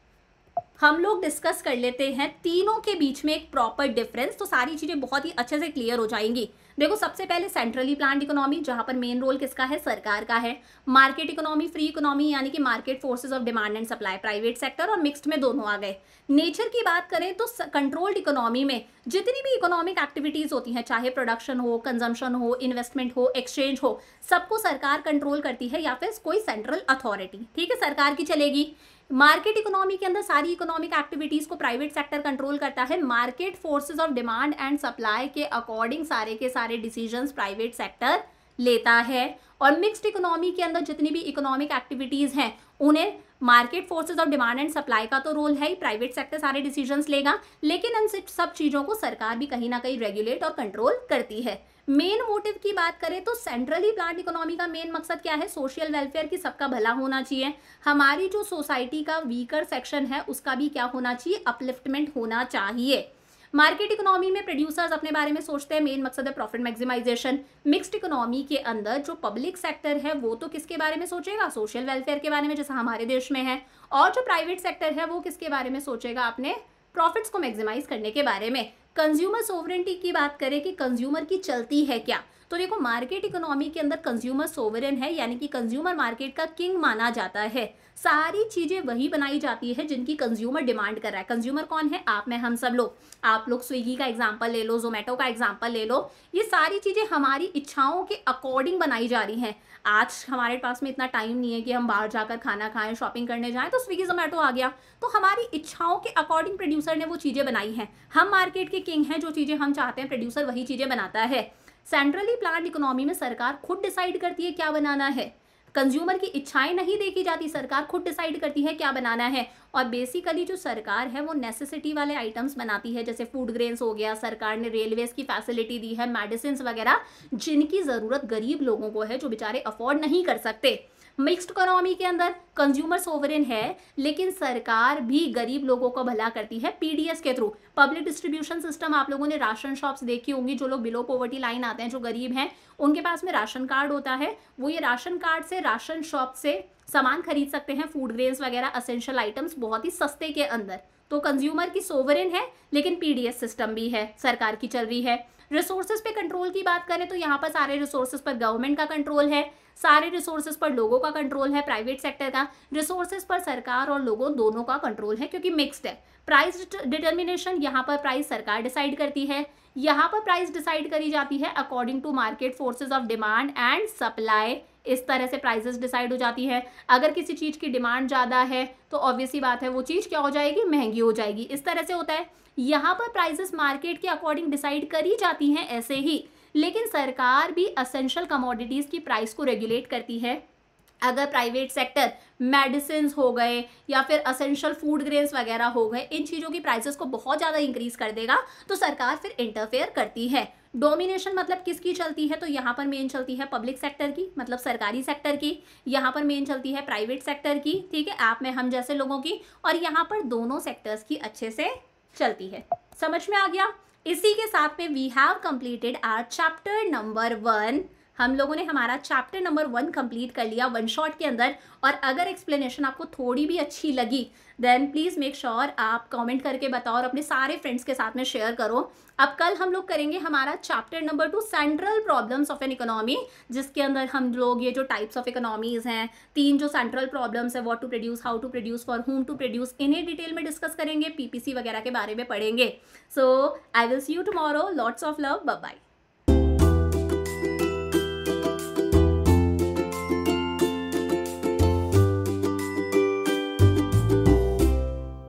हम लोग डिस्कस कर लेते हैं तीनों के बीच में एक प्रॉपर डिफरेंस, तो सारी चीजें बहुत ही अच्छे से क्लियर हो जाएंगी। देखो सबसे पहले सेंट्रली प्लान्ड इकोनॉमी, जहां पर मेन रोल किसका है, सरकार का है। मार्केट इकोनॉमी, फ्री इकोनॉमी, यानी कि market forces of demand and supply, private sector, और मिक्स्ड में दोनों आ गए। नेचर की बात करें तो कंट्रोल्ड इकोनॉमी में जितनी भी इकोनॉमिक एक्टिविटीज होती हैं, चाहे प्रोडक्शन हो, कंजम्पशन हो, इन्वेस्टमेंट हो, एक्सचेंज हो, सबको सरकार कंट्रोल करती है या फिर कोई सेंट्रल अथॉरिटी, ठीक है, सरकार की चलेगी। मार्केट इकोनॉमी के अंदर सारी इकोनॉमिक एक्टिविटीज को प्राइवेट सेक्टर कंट्रोल करता है। Market forces of demand and supply के अकॉर्डिंग सारे के सारे डिसीजंस प्राइवेट सेक्टर लेता है। और मिक्स्ड इकोनॉमी के अंदर जितनी भी इकोनॉमिक एक्टिविटीज हैं उन्हें market forces of demand and supply का तो रोल है ही, प्राइवेट सेक्टर सारे डिसीजंस लेगा, लेकिन इन सब चीजों को सरकार भी कहीं ना कहीं रेगुलेट और कंट्रोल करती है। मेन मोटिव की बात करें तो सेंट्रली प्लान्ड इकोनॉमी का मेन मकसद क्या है, सोशल वेलफेयर की, सबका भला होना चाहिए। हमारी जो सोसाइटी का वीकर सेक्शन है उसका भी क्या होना चाहिए, अपलिफ्टमेंट होना चाहिए। मार्केट इकोनॉमी में प्रोड्यूसर्स अपने बारे में सोचते हैं, मेन मकसद है प्रॉफिट मैक्सिमाइजेशन। मिक्स्ड इकोनॉमी के अंदर जो पब्लिक सेक्टर है वो तो किसके बारे में सोचेगा, सोशल वेलफेयर के बारे में, जैसा हमारे देश में है। और जो प्राइवेट सेक्टर है वो किसके बारे में सोचेगा, अपने प्रॉफिट्स को मैक्सिमाइज करने के बारे में। कंज्यूमर सोवरेनिटी की बात करें कि कंज्यूमर की चलती है क्या, तो देखो मार्केट इकोनॉमी के अंदर कंज्यूमर सोवरेन है, यानी कि कंज्यूमर मार्केट का किंग माना जाता है। सारी चीजें वही बनाई जाती है जिनकी कंज्यूमर डिमांड कर रहा है। कंज्यूमर कौन है, आप में हम सब लोग। आप लोग स्विगी का एग्जांपल ले लो, जोमेटो का एग्जांपल ले लो, ये सारी चीजें हमारी इच्छाओं के अकॉर्डिंग बनाई जा रही हैं। आज हमारे पास में इतना टाइम नहीं है कि हम बाहर जाकर खाना खाएं, शॉपिंग करने जाएं, तो स्विगी जोमेटो आ गया, तो हमारी इच्छाओं के अकॉर्डिंग प्रोड्यूसर ने वो चीजें बनाई हैं। हम मार्केट के किंग हैं, जो चीजें हम चाहते हैं प्रोड्यूसर वही चीजें बनाता है। सेंट्रली प्लान्ड इकोनॉमी में सरकार खुद डिसाइड करती है क्या बनाना है, कंज्यूमर की इच्छाएं नहीं देखी जाती, सरकार खुद डिसाइड करती है क्या बनाना है। और बेसिकली जो सरकार है वो नेसेसिटी वाले आइटम्स बनाती है, जैसे फूड ग्रेन्स हो गया, सरकार ने रेलवेज की फैसिलिटी दी है, मेडिसिन वगैरह जिनकी ज़रूरत गरीब लोगों को है, जो बेचारे अफोर्ड नहीं कर सकते। मिक्स्ड इकोनॉमी के अंदर कंज्यूमर सोवरेन है लेकिन सरकार भी गरीब लोगों को भला करती है पीडीएस के थ्रू, पब्लिक डिस्ट्रीब्यूशन सिस्टम। आप लोगों ने राशन शॉप्स देखी होंगी, जो लोग बिलो पॉवर्टी लाइन आते हैं, जो गरीब हैं, उनके पास में राशन कार्ड होता है, वो ये राशन कार्ड से राशन शॉप से सामान खरीद सकते हैं, फूड ग्रेन्स वगैरह, असेंशियल आइटम्स बहुत ही सस्ते के अंदर। तो कंज्यूमर की सोवरेन है लेकिन पीडीएस सिस्टम भी है, सरकार की चल रही है। रिसोर्सेज पे कंट्रोल की बात करें तो यहाँ पर सारे रिसोर्सेज पर गवर्नमेंट का कंट्रोल है, सारे रिसोर्सेज पर लोगों का कंट्रोल है, प्राइवेट सेक्टर का। रिसोर्सेज पर सरकार और लोगों दोनों का कंट्रोल है क्योंकि मिक्स्ड है। प्राइस डिटर्मिनेशन, यहाँ पर प्राइस सरकार डिसाइड करती है, यहाँ पर प्राइस डिसाइड करी जाती है according to market forces of demand and supply. इस तरह से प्राइसेस डिसाइड हो जाती है। अगर किसी चीज़ की डिमांड ज़्यादा है तो ऑब्वियसली बात है वो चीज़ क्या हो जाएगी, महंगी हो जाएगी। इस तरह से होता है। यहाँ पर प्राइसेस मार्केट के अकॉर्डिंग डिसाइड करी जाती हैं ऐसे ही, लेकिन सरकार भी असेंशियल कमोडिटीज़ की प्राइस को रेगुलेट करती है। अगर प्राइवेट सेक्टर मेडिसिन हो गए या फिर असेंशियल फूड ग्रेन्स वगैरह हो गए, इन चीज़ों की प्राइसेस को बहुत ज़्यादा इंक्रीज कर देगा तो सरकार फिर इंटरफेयर करती है। डोमिनेशन मतलब किसकी चलती है, तो यहाँ पर मेन चलती है पब्लिक सेक्टर की, मतलब सरकारी सेक्टर की। यहाँ पर मेन चलती है प्राइवेट सेक्टर की, ठीक है, आप में हम जैसे लोगों की। और यहाँ पर दोनों सेक्टर्स की अच्छे से चलती है। समझ में आ गया। इसी के साथ में we have completed our chapter number 1। हम लोगों ने हमारा चैप्टर नंबर 1 कंप्लीट कर लिया 1 शॉट के अंदर। और अगर एक्सप्लेनेशन आपको थोड़ी भी अच्छी लगी देन प्लीज़ मेक श्योर आप कमेंट करके बताओ और अपने सारे फ्रेंड्स के साथ में शेयर करो। अब कल हम लोग करेंगे हमारा chapter number 2 central problems of an economy, जिसके अंदर हम लोग ये जो टाइप्स ऑफ इकोनॉमीज हैं, 3 जो सेंट्रल प्रॉब्लम्स है, what to produce, how to produce, for whom to produce, इन्हें डिटेल में डिस्कस करेंगे, पीपीसी वगैरह के बारे में पढ़ेंगे। So I will see you tomorrow. Lots of love, bye bye.